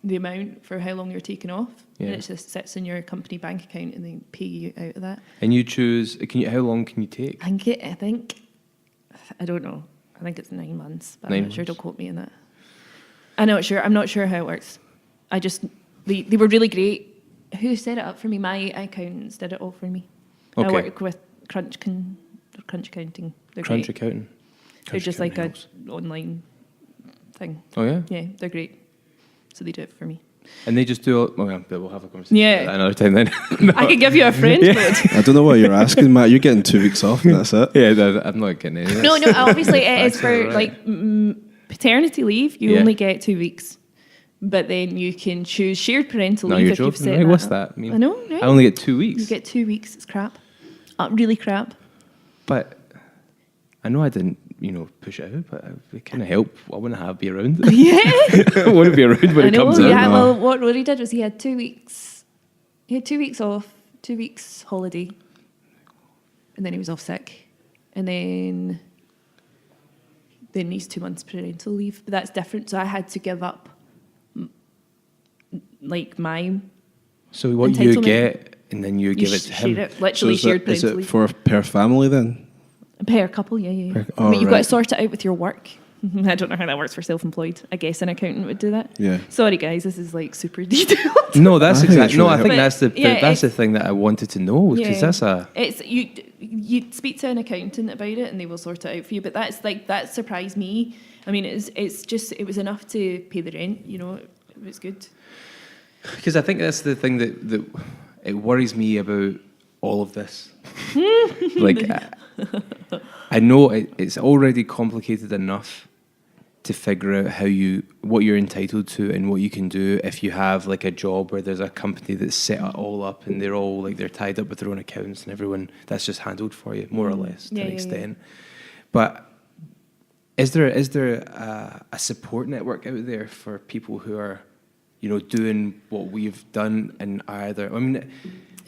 the amount for how long you're taking off, and it just sits in your company bank account and they pay you out of that. And you choose, how long can you take? I think, I don't know. I think it's 9 months, but 9 I'm not sure. months. Don't quote me on that. I'm not sure how it works. They were really great. Who set it up for me? My accountants did it all for me. Okay. I work with Crunch Accounting. They're Crunch great. Accounting. They're just like Accounting an online thing. Oh yeah. Yeah, they're great. So they do it for me. And they just do. We'll have a conversation. Yeah. About that another time then. I could give you a friend code. I don't know what you're asking, Matt. You're getting 2 weeks off, and that's it. Yeah, I'm not getting any. No, obviously it is That's for right. like paternity leave. You Yeah. only get 2 weeks. But then you can choose shared parental No, leave you're if you've joking. set Right? What's up. that? I mean, I know, right? I only get 2 weeks. You get 2 weeks. It's crap. Really crap. But I know I didn't, push it out, but it kind of helped. I want to be around. Yeah. I want to be around when I it know. comes out. Yeah. No. Well, what Rory did was he had 2 weeks. He had 2 weeks off, 2 weeks holiday, and then he was off sick, and then he's 2 months parental leave. But that's different. So I had to give up, like my So what you entitlement. get, and then you give it to share him. it, literally is shared it, is parental it leave. for per family then? Per couple, yeah. Oh, But you've got to right. sort it out with your work. I don't know how that works for self-employed. I guess an accountant would do that. Yeah. Sorry, guys, this is like super detailed. No, that's I think exactly. it's No, really I think helpful. that's Yeah, that's the thing that I wanted to know because Yeah. that's a. It's you speak to an accountant about it and they will sort it out for you. But that's like that surprised me. I mean, it was enough to pay the rent. It was good. Because I think that's the thing that it worries me about all of this. Like, I know it's already complicated enough to figure out what you're entitled to and what you can do if you have like a job where there's a company that's set it all up and they're all like they're tied up with their own accounts and everyone that's just handled for you more or less to Yeah, an yeah, extent. But is there a support network out there for people who are doing what we've done and either? I mean,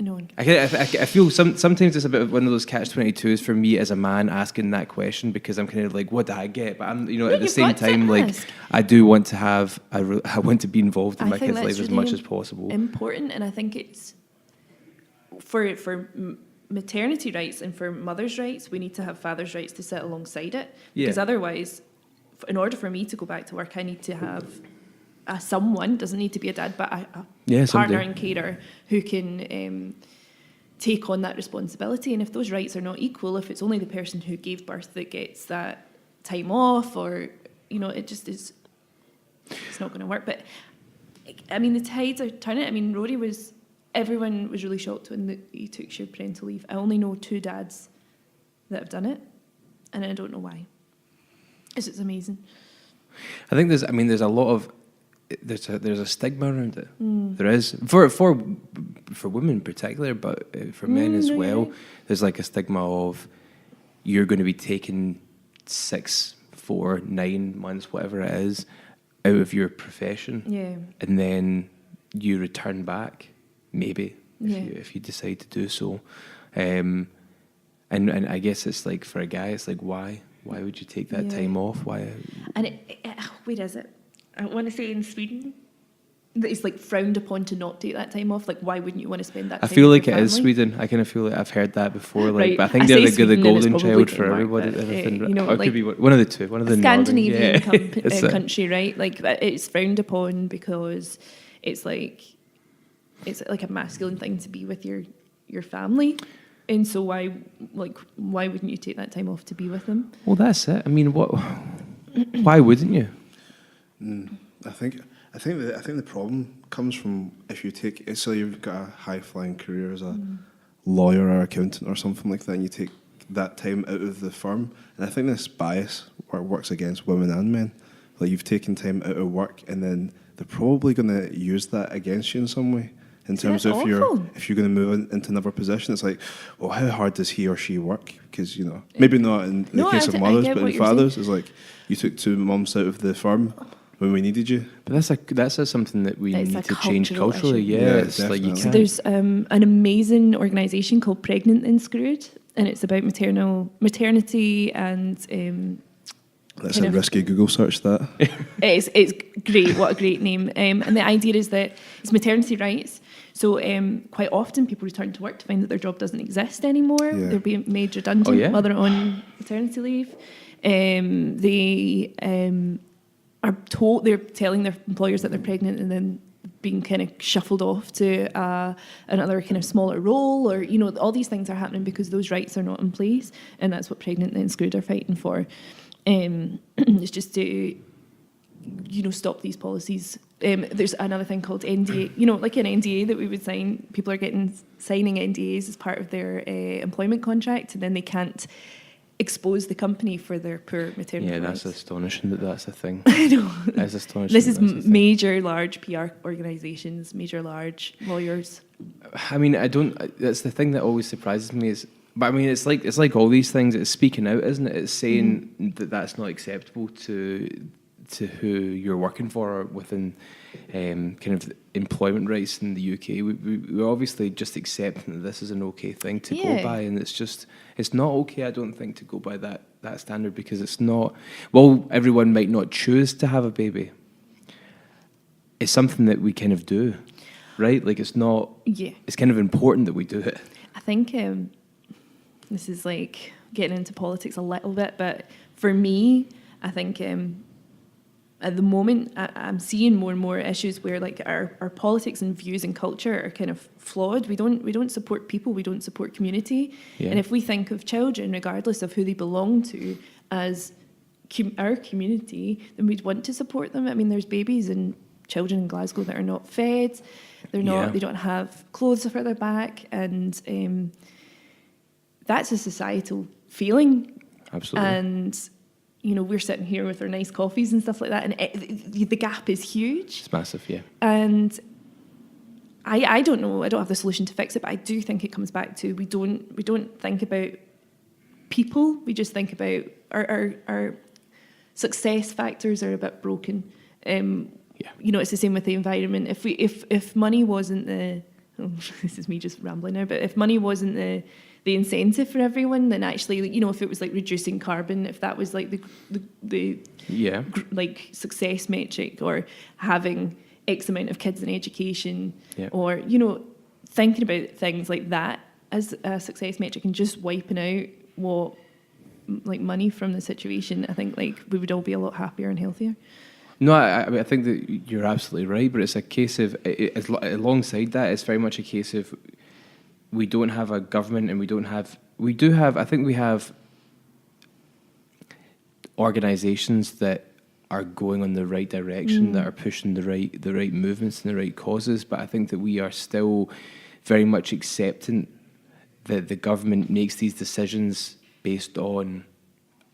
No, I feel sometimes it's a bit of one of those catch-22s for me as a man asking that question because I'm kind of like, what do I get? But I'm, at the you've same got to time, like, ask. I do want to have, I want to be involved in I my think kids' that's life as really much as possible. important, and I think it's for maternity rights and for mothers' rights. We need to have fathers' rights to sit alongside it because Yeah. otherwise, in order for me to go back to work, I need to have someone, doesn't need to be a dad, but a Yeah, partner somebody. and carer who can take on that responsibility. And if those rights are not equal, if it's only the person who gave birth that gets that time off, or it just is, it's not going to work. But I mean, the tides are turning. I mean, everyone was really shocked when he took shared parental leave. I only know 2 dads that have done it, and I don't know why. It's amazing. I think there's a lot of there's a stigma around it. There is for women in particular, but for men as no, well. you're right. There's like a stigma of you're going to be taking 6, 4, 9 months, whatever it is, out of your profession, Yeah. and then you return back, maybe Yeah. if you decide to do so. And I guess it's like for a guy, it's like why would you take that Yeah. time off? Why? And where is it? I want to say in Sweden that it's like frowned upon to not take that time off. Like, why wouldn't you want to spend that I time feel with like your it is family? Sweden. I kind of feel like I've heard that before. Like, Right. but I think I they're say the Sweden and golden it's probably child for Denmark, everybody. but, Everything. you know, Or it like could be one of the two. One of the Scandinavian northern, yeah. It's country, right? Like it's frowned upon because it's like a masculine thing to be with your family, and so why wouldn't you take that time off to be with them? Well, that's it. I mean, what? Why wouldn't you? I think the problem comes from if you take, so you've got a high flying career as a lawyer or accountant or something like that, and you take that time out of the firm, and I think this bias works against women and men. Like you've taken time out of work, and then they're probably going to use that against you in some way. In See, terms that's of awful. if you're going to move into another position, it's like, well, how hard does he or she work? Because maybe not in the No, case I of get mothers, what but in you're saying. fathers, it's like you took 2 months out of the firm when we needed you. But that's something that we It's need a to change cultural culturally. issue. Yeah, Yeah, it's like you definitely. So can't. there's an amazing organisation called Pregnant and Screwed, and it's about maternity and That's kind a of- risky Google search, that. it's great. What a great name! And the idea is that it's maternity rights. So quite often people return to work to find that their job doesn't exist anymore. Yeah. They're being made redundant. Oh, yeah? While they're on maternity leave. They're telling their employers that they're pregnant, and then being kind of shuffled off to another kind of smaller role, or all these things are happening because those rights are not in place, and that's what Pregnant Then Screwed are fighting for. It's just to stop these policies. There's another thing called NDA, like an NDA that we would sign. People are signing NDAs as part of their employment contract, and then they can't expose the company for their poor maternity Yeah, rights. that's astonishing that that's a thing. I know. That's astonishing. This is that's a thing. major, large PR organisations, major, large lawyers. I mean, I don't. That's the thing that always surprises me is. But I mean, it's like all these things. It's speaking out, isn't it? It's saying that that's not acceptable to who you're working for within kind of employment rights in the UK. We're obviously just accepting that this is an okay thing to go by, and it's not okay, I don't think, to go by that standard, because it's not. Well, everyone might not choose to have a baby. It's something that we kind of do, right? Like it's not. Yeah. It's kind of important that we do it. I think this is like getting into politics a little bit, but for me, I think at the moment I'm seeing more and more issues where like our politics and views and culture are kind of flawed. We don't support people, we don't support community. Yeah. And if we think of children, regardless of who they belong to, as our community, then we'd want to support them. I mean, there's babies and children in Glasgow that are not fed. They're not. Yeah. They don't have clothes for their back, and that's a societal feeling. Absolutely. And we're sitting here with our nice coffees and stuff like that, and the gap is huge. It's massive, yeah. And I don't know. I don't have the solution to fix it, but I do think it comes back to we don't think about people. We just think about our success factors are a bit broken. It's the same with the environment. If money wasn't this is me just rambling now, but if money wasn't the incentive for everyone, then actually, if it was like reducing carbon, if that was like the like success metric, or having X amount of kids in education, or thinking about things like that as a success metric, and just wiping out like money from the situation, I think like we would all be a lot happier and healthier. No, I think that you're absolutely right, but it's a case of, alongside that, it's very much a case of we don't have a government, and I think we have organisations that are going in the right direction, that are pushing the right movements and the right causes, but I think that we are still very much accepting that the government makes these decisions based on,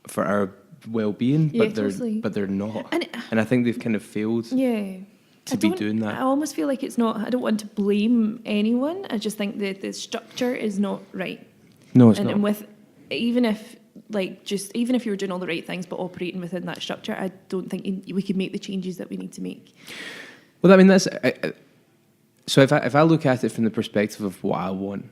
for our well-being, but they're not, and I think they've kind of failed to be doing that. I almost feel like it's not. I don't want to blame anyone. I just think that the structure is not right. No, it's not. And with even if you were doing all the right things but operating within that structure, I don't think we could make the changes that we need to make. Well, I mean, that's so. If I look at it from the perspective of what I want,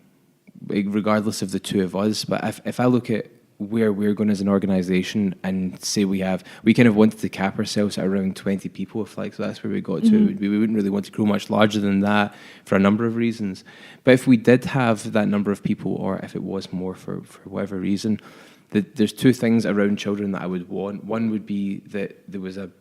regardless of the two of us, but if I look at where we're going as an organisation, and say we kind of wanted to cap ourselves at around 20 people, if like, so that's where we got to. We wouldn't really want to grow much larger than that for a number of reasons. But if we did have that number of people, or if it was more for whatever reason, there's two things around children that I would want. One would be that there was a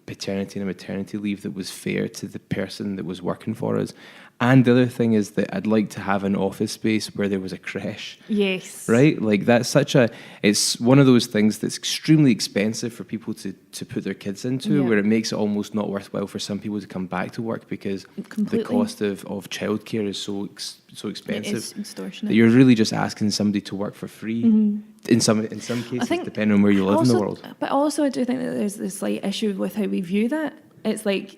paternity and a maternity leave that was fair to the person that was working for us. And the other thing is that I'd like to have an office space where there was a creche. Yes. Right? Like that's it's one of those things that's extremely expensive for people to put their kids into, where it makes it almost not worthwhile for some people to come back to work, because the cost of childcare is so expensive. It is extortionate. That you're really just asking somebody to work for free. In some cases, depending on where you live in the world. But also I do think that there's this slight issue with how we view that. It's like,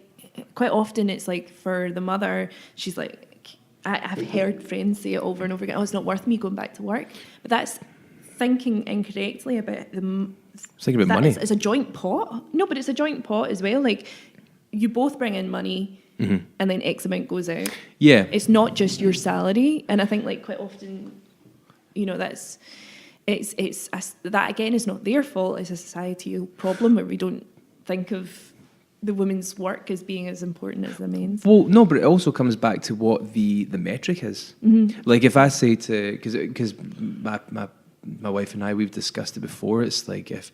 quite often it's like for the mother, she's like, I've heard friends say it over and over again, it's not worth me going back to work. But that's thinking incorrectly about It's thinking about money. It's a joint pot. No, but it's a joint pot as well. Like, you both bring in money, and then X amount goes out. Yeah. It's not just your salary. And I think like quite often, that again is not their fault. It's a societal problem where we don't think of the women's work as being as important as the men's. Well, no, but it also comes back to what the metric is. Like if I say because my wife and I, we've discussed it before, it's like if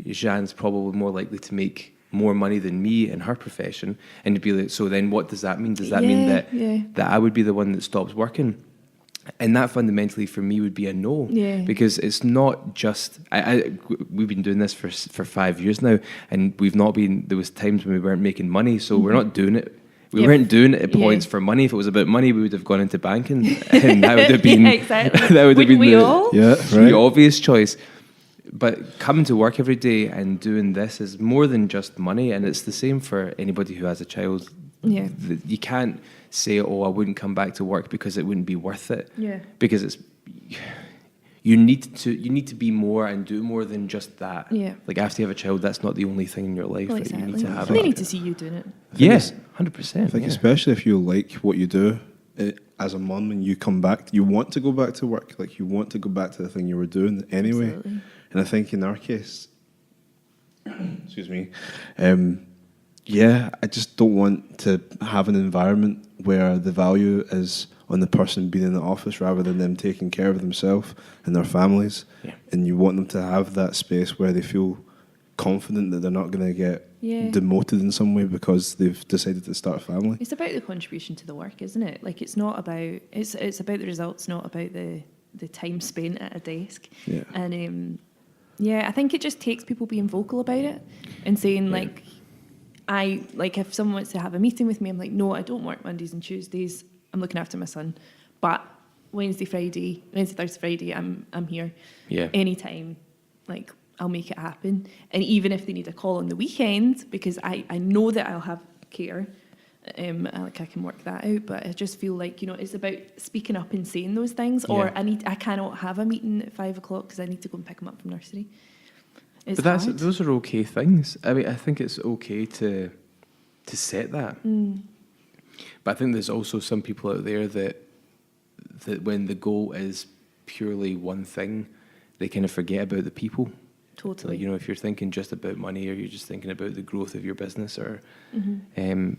Jeanne's probably more likely to make more money than me in her profession, and you'd be like, so then what does that mean? Does that mean that I would be the one that stops working? And that fundamentally for me would be a no, because it's not just we've been doing this for 5 years now, and we've not been. There was times when we weren't making money, so we're not doing it. We weren't doing it at points for money. If it was about money, we would have gone into banking, and that would have been exactly. that would have been the obvious choice. But coming to work every day and doing this is more than just money, and it's the same for anybody who has a child. Yeah, You can't say, "Oh, I wouldn't come back to work because it wouldn't be worth it." Yeah, because it's you need to be more and do more than just that. Yeah, like after you have a child, that's not the only thing in your life that you need to have. They need to see you doing it. Yes, 100%. I think especially if you like what you do, as a mum, and you come back, you want to go back to work. Like you want to go back to the thing you were doing anyway. Absolutely. And I think in our case, excuse me, I just don't want to have an environment where the value is on the person being in the office rather than them taking care of themselves and their families. Yeah. And you want them to have that space where they feel confident that they're not going to get demoted in some way because they've decided to start a family. It's about the contribution to the work, isn't it? Like it's not about it's about the results, not about the time spent at a desk. Yeah. And I think it just takes people being vocal about it and saying if someone wants to have a meeting with me, I'm like, no, I don't work Mondays and Tuesdays. I'm looking after my son, but Wednesday, Thursday, Friday, I'm here. Yeah. Anytime, like I'll make it happen. And even if they need a call on the weekend, because I know that I'll have care, I can work that out. But I just feel like it's about speaking up and saying those things. Or I cannot have a meeting at 5 o'clock because I need to go and pick him up from nursery. It's hard. Those are okay things. I mean, I think it's okay to set that. But I think there's also some people out there that when the goal is purely one thing, they kind of forget about the people. Totally. Like, if you're thinking just about money, or you're just thinking about the growth of your business, or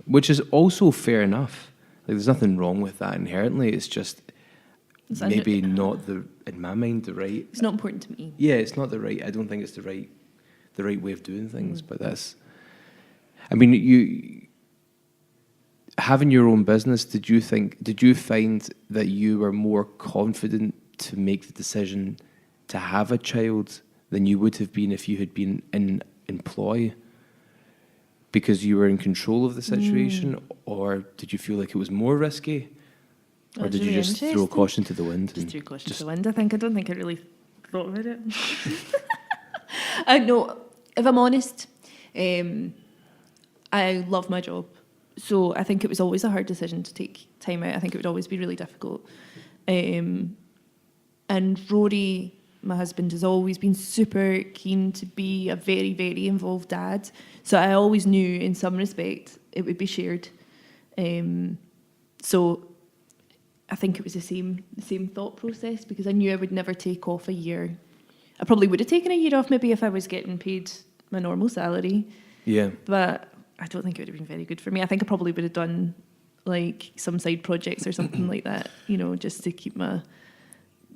which is also fair enough. Like, there's nothing wrong with that inherently. It's just maybe not in my mind, the right. It's not important to me. Yeah, it's not the right. I don't think it's the right way of doing things. But that's. I mean, you having your own business. Did you find that you were more confident to make the decision to have a child than you would have been if you had been in employ, because you were in control of the situation? Or did you feel like it was more risky? Or did you just throw caution to the wind? Just threw caution to the wind, I think. I don't think I really thought about it. No, if I'm honest, I love my job. So I think it was always a hard decision to take time out. I think it would always be really difficult. And Rory, my husband, has always been super keen to be a very, very involved dad. So I always knew in some respect it would be shared. So I think it was the same thought process, because I knew I would never take off a year. I probably would have taken a year off maybe if I was getting paid my normal salary. Yeah. But I don't think it would have been very good for me. I think I probably would have done like some side projects or something like that, just to keep my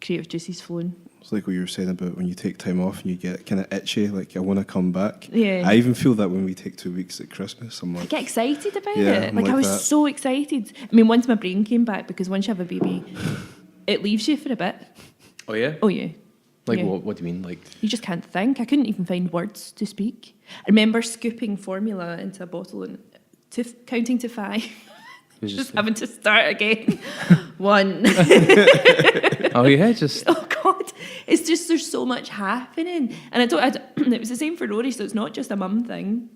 creative juices flowing. It's like what you were saying about when you take time off and you get kind of itchy, like I want to come back. Yeah. I even feel that when we take 2 weeks at Christmas. I'm like, I get excited about yeah, it. Like I was so excited. I mean, once my brain came back, because once you have a baby, it leaves you for a bit. Oh yeah? Oh yeah. Like yeah. What do you mean? Like you just can't think. I couldn't even find words to speak. I remember scooping formula into a bottle and counting to 5. Just having to start again. 1. Oh yeah, just. Oh God, it's just there's so much happening, and it was the same for Rory. So it's not just a mum thing.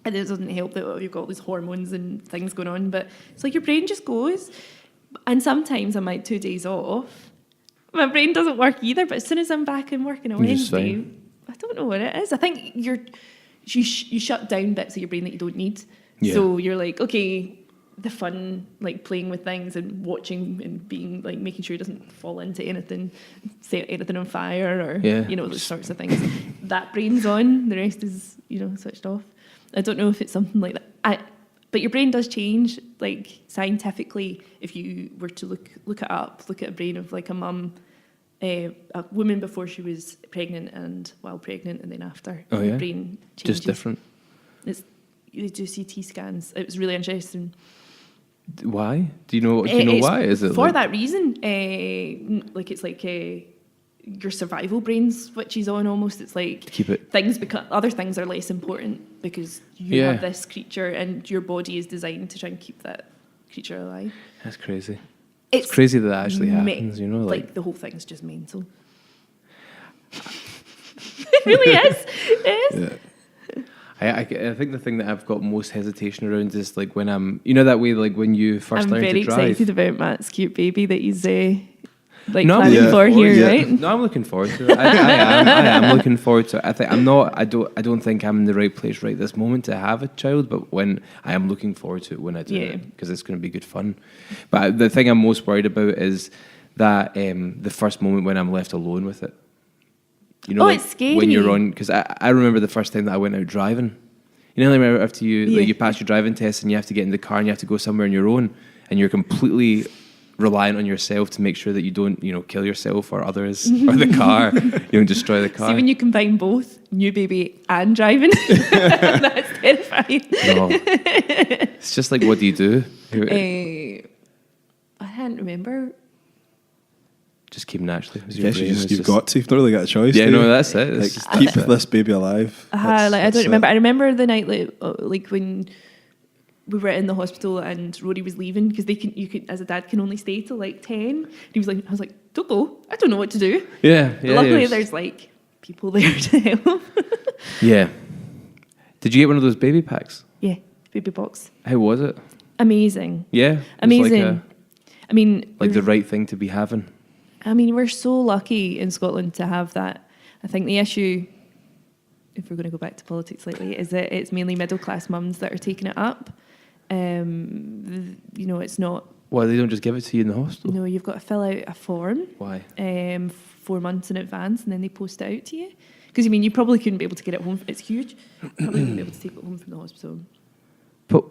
And it doesn't help that you've got all these hormones and things going on, but it's like your brain just goes. And sometimes I'm like 2 days off. My brain doesn't work either, but as soon as I'm back in work on a Wednesday, I don't know what it is. I think you shut down bits of your brain that you don't need. Yeah. So you're like, okay, the fun, like playing with things and watching and being like making sure it doesn't fall into anything, set anything on fire, or those sorts of things. That brain's on, the rest is switched off. I don't know if it's something like that. But your brain does change, like scientifically. If you were to look it up, look at a brain of like a mum, a woman before she was pregnant and while pregnant, and then after. Oh yeah. The brain changes. Just different. They do CT scans. It was really interesting. Why? Do you know why? Is it for that reason? Like it's like your survival brain switches on almost. It's like keep it. Other things are less important because you have this creature and your body is designed to try and keep that creature alive. That's crazy. It's crazy that actually happens. You know, like the whole thing's just mental. It really is. It is. Yeah. I think the thing that I've got most hesitation around is like when I'm, you know, that way, like when you first learn to drive. I'm very excited about Matt's cute baby that he's planning for here, right? No, I'm looking forward to it. I am looking forward to it. I don't think I'm in the right place right this moment to have a child, but when I am looking forward to it when I do it, because it's going to be good fun. But the thing I'm most worried about is that the first moment when I'm left alone with it. You know, it's scary. When you're on, because I remember the first time that I went out driving. You know, like after you pass your driving test and you have to get in the car and you have to go somewhere on your own, and you're completely reliant on yourself to make sure that you don't, kill yourself or others or the car, you don't destroy the car. See, when you combine both new baby and driving, that's terrifying. No. It's just like, what do you do? I can't remember. Just keep naturally. Yes, you've got to. You've not really got a choice. Yeah, no, that's it. Like, keep this baby alive. I don't remember. I remember the night like when we were in the hospital and Rory was leaving, because you could as a dad can only stay till like 10. He was like, I was like, don't go. I don't know what to do. Yeah. But luckily, there's like people there to help. Yeah. Did you get one of those baby packs? Yeah, baby box. How was it? Amazing. Yeah, amazing. Like the right thing to be having. We're so lucky in Scotland to have that. I think the issue, if we're going to go back to politics slightly, is that it's mainly middle-class mums that are taking it up. It's not... Why, they don't just give it to you in the hospital? No, you've got to fill out a form. Why? 4 months in advance, and then they post it out to you. Because, you probably couldn't be able to get it home. It's huge. Probably wouldn't be able to take it home from the hospital. But...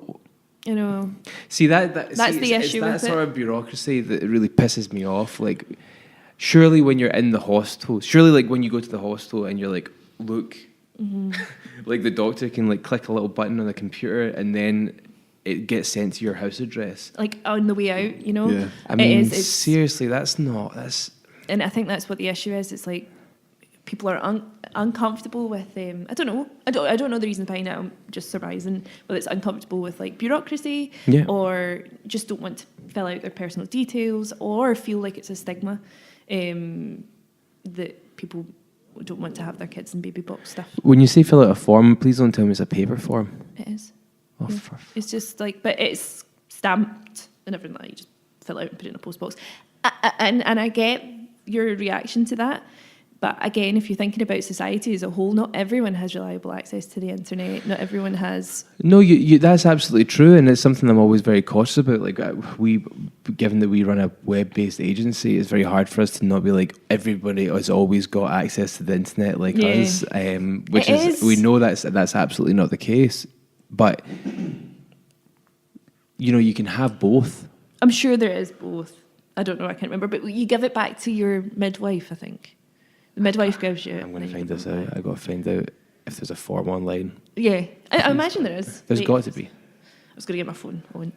See, the issue it's that with sort of bureaucracy that really pisses me off. Like, surely when you're in the hospital, like when you go to the hospital and you're like, look, like the doctor can like click a little button on the computer and then it gets sent to your house address. Like on the way out, Yeah. Seriously, that's. And I think that's what the issue is. It's like people are uncomfortable with I don't know the reason behind it. I'm just surmising, but it's uncomfortable with like bureaucracy, or just don't want to fill out their personal details, or feel like it's a stigma that people don't want to have their kids in baby box stuff. When you say fill out a form, please don't tell me it's a paper form. It is. Oh, yeah. It's just like, but it's stamped and everything like that. You just fill out and put it in a post box. And I get your reaction to that. But again, if you're thinking about society as a whole, not everyone has reliable access to the internet. Not everyone has. No, that's absolutely true, and it's something I'm always very cautious about. Like given that we run a web-based agency, it's very hard for us to not be like everybody has always got access to the internet like us. Which is we know that's absolutely not the case. But you can have both. I'm sure there is both. I don't know. I can't remember. But you give it back to your midwife, I think. The midwife gives you... I'm going to find this out. I've got to find out if there's a form online. Yeah, I imagine there is. There's got to be. I was going to get my phone. I won't.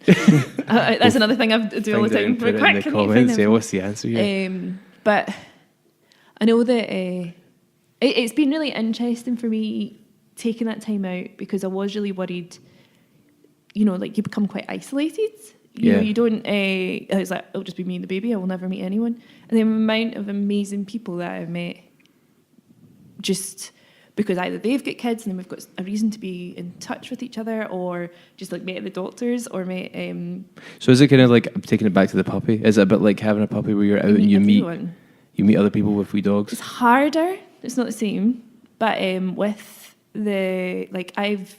That's another thing I do all the time. Put it in the comments. Yeah, what's the answer here? But I know that it's been really interesting for me taking that time out, because I was really worried, like you become quite isolated. You don't, it's like, it'll just be me and the baby, I will never meet anyone. And the amount of amazing people that I've met, just because either they've got kids and then we've got a reason to be in touch with each other, or just like met at the doctors, or met... So is it kind of like, I'm taking it back to the puppy, is it a bit like having a puppy where you're out and you meet other people with wee dogs? It's harder, it's not the same, but with I've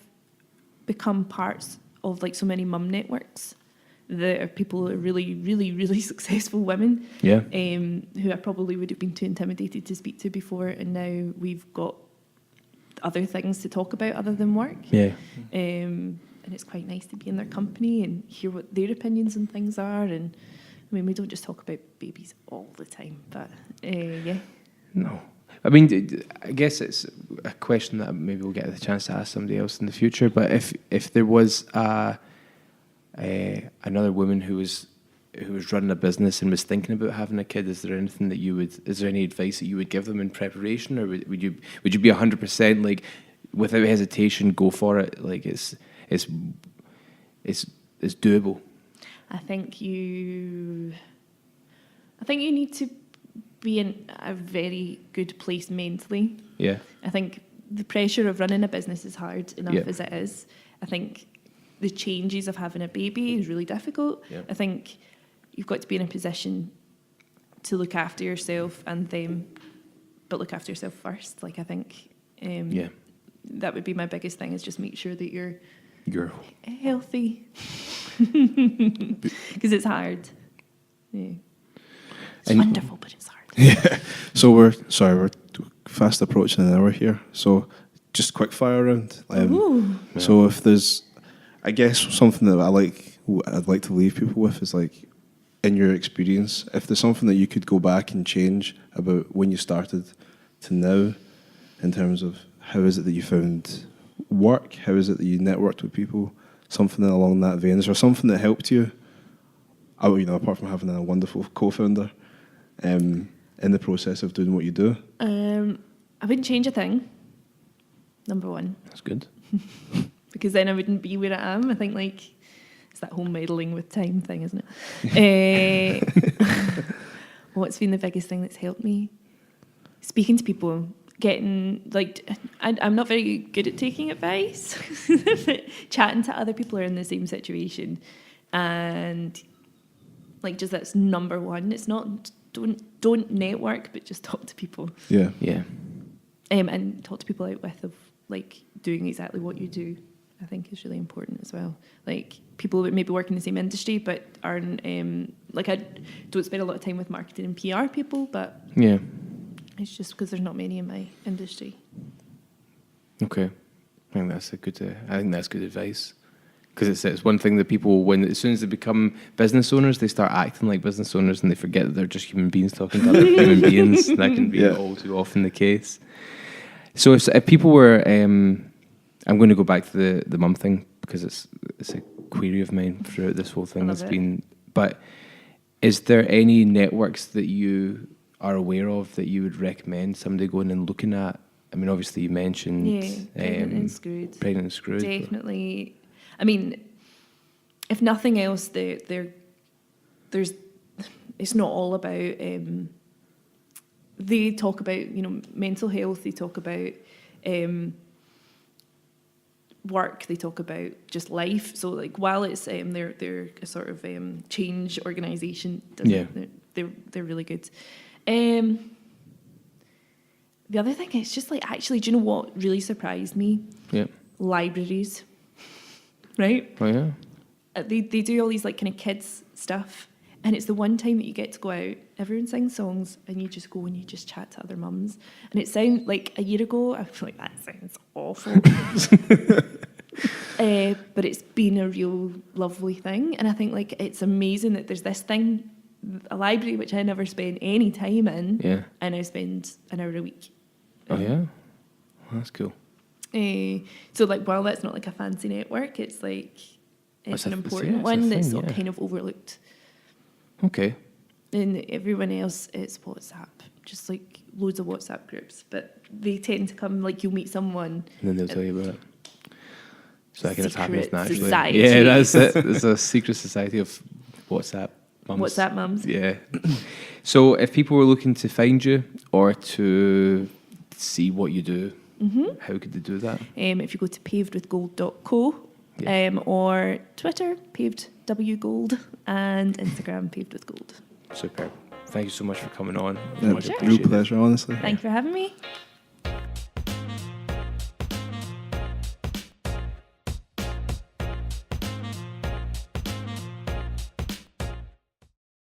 become parts of like so many mum networks. There are people who are really, really, really successful women, who I probably would have been too intimidated to speak to before, and now we've got other things to talk about other than work. And it's quite nice to be in their company and hear what their opinions on things are. And we don't just talk about babies all the time, but No. I mean, I guess it's a question that maybe we'll get the chance to ask somebody else in the future. But if there was another woman who was running a business and was thinking about having a kid, is there any advice that you would give them in preparation, or would you be 100% like without hesitation go for it? Like it's doable. I think you need to be in a very good place mentally. Yeah. I think the pressure of running a business is hard enough as it is. I think the changes of having a baby is really difficult. Yeah. I think you've got to be in a position to look after yourself and them, but look after yourself first. Like, I think that would be my biggest thing, is just make sure that you're healthy. Because it's hard. Yeah. It's wonderful, but it's hard. Yeah. So we're fast approaching an hour here. So just quick fire round. So if there's, I guess something that I'd like to leave people with is like, in your experience, if there's something that you could go back and change about when you started to now, in terms of how is it that you found work, how is it that you networked with people, something along that vein, is there something that helped you? Apart from having a wonderful co-founder, in the process of doing what you do. I wouldn't change a thing. Number one. That's good. Because then I wouldn't be where I am. I think it's that whole meddling with time thing, isn't it? What's been the biggest thing that's helped me? Speaking to people, getting I'm not very good at taking advice, but chatting to other people who are in the same situation, and just that's number one. It's not don't network, but just talk to people. Yeah. And talk to people out with of doing exactly what you do. I think is really important as well. Like, people that maybe work in the same industry but aren't I don't spend a lot of time with marketing and PR people, but it's just because there's not many in my industry. Okay, I think that's good advice, because it's one thing that people, as soon as they become business owners, they start acting like business owners and they forget that they're just human beings talking to other human beings. That can be all too often the case. So if people were, I'm going to go back to the mum thing, because it's a query of mine throughout this whole thing. But is there any networks that you are aware of that you would recommend somebody going and looking at? I mean, obviously you mentioned Pregnant and Screwed. Definitely. I mean, if nothing else, there's it's not all about. They talk about mental health. They talk about work. They talk about just life. So while it's they're a sort of change organisation. They're really good. The other thing is just actually, do you know what really surprised me? Yeah. Libraries. Right? Oh yeah. They do all these kind of kids stuff, and it's the one time that you get to go out. Everyone sings songs, and you just go and you just chat to other mums. And it sounds like a year ago, I was like, that sounds awful. But it's been a real lovely thing, and I think it's amazing that there's this thing, a library which I never spend any time in, and I spend an hour a week. Oh yeah, well, that's cool. So while that's not a fancy network, it's it's an important one that's kind of overlooked. Okay. And everyone else, it's WhatsApp, just loads of WhatsApp groups, but they tend to come you'll meet someone and then they'll tell you about it. So that kind of happens naturally. Society. Yeah, that's it. There's a secret society of WhatsApp mums. WhatsApp mums. Yeah. So if people were looking to find you or to see what you do, how could they do that? If you go to pavedwithgold.co, or Twitter, pavedwgold, and Instagram, pavedwithgold. Superb. Thank you so much for coming on. Real pleasure, honestly. Thank you for having me.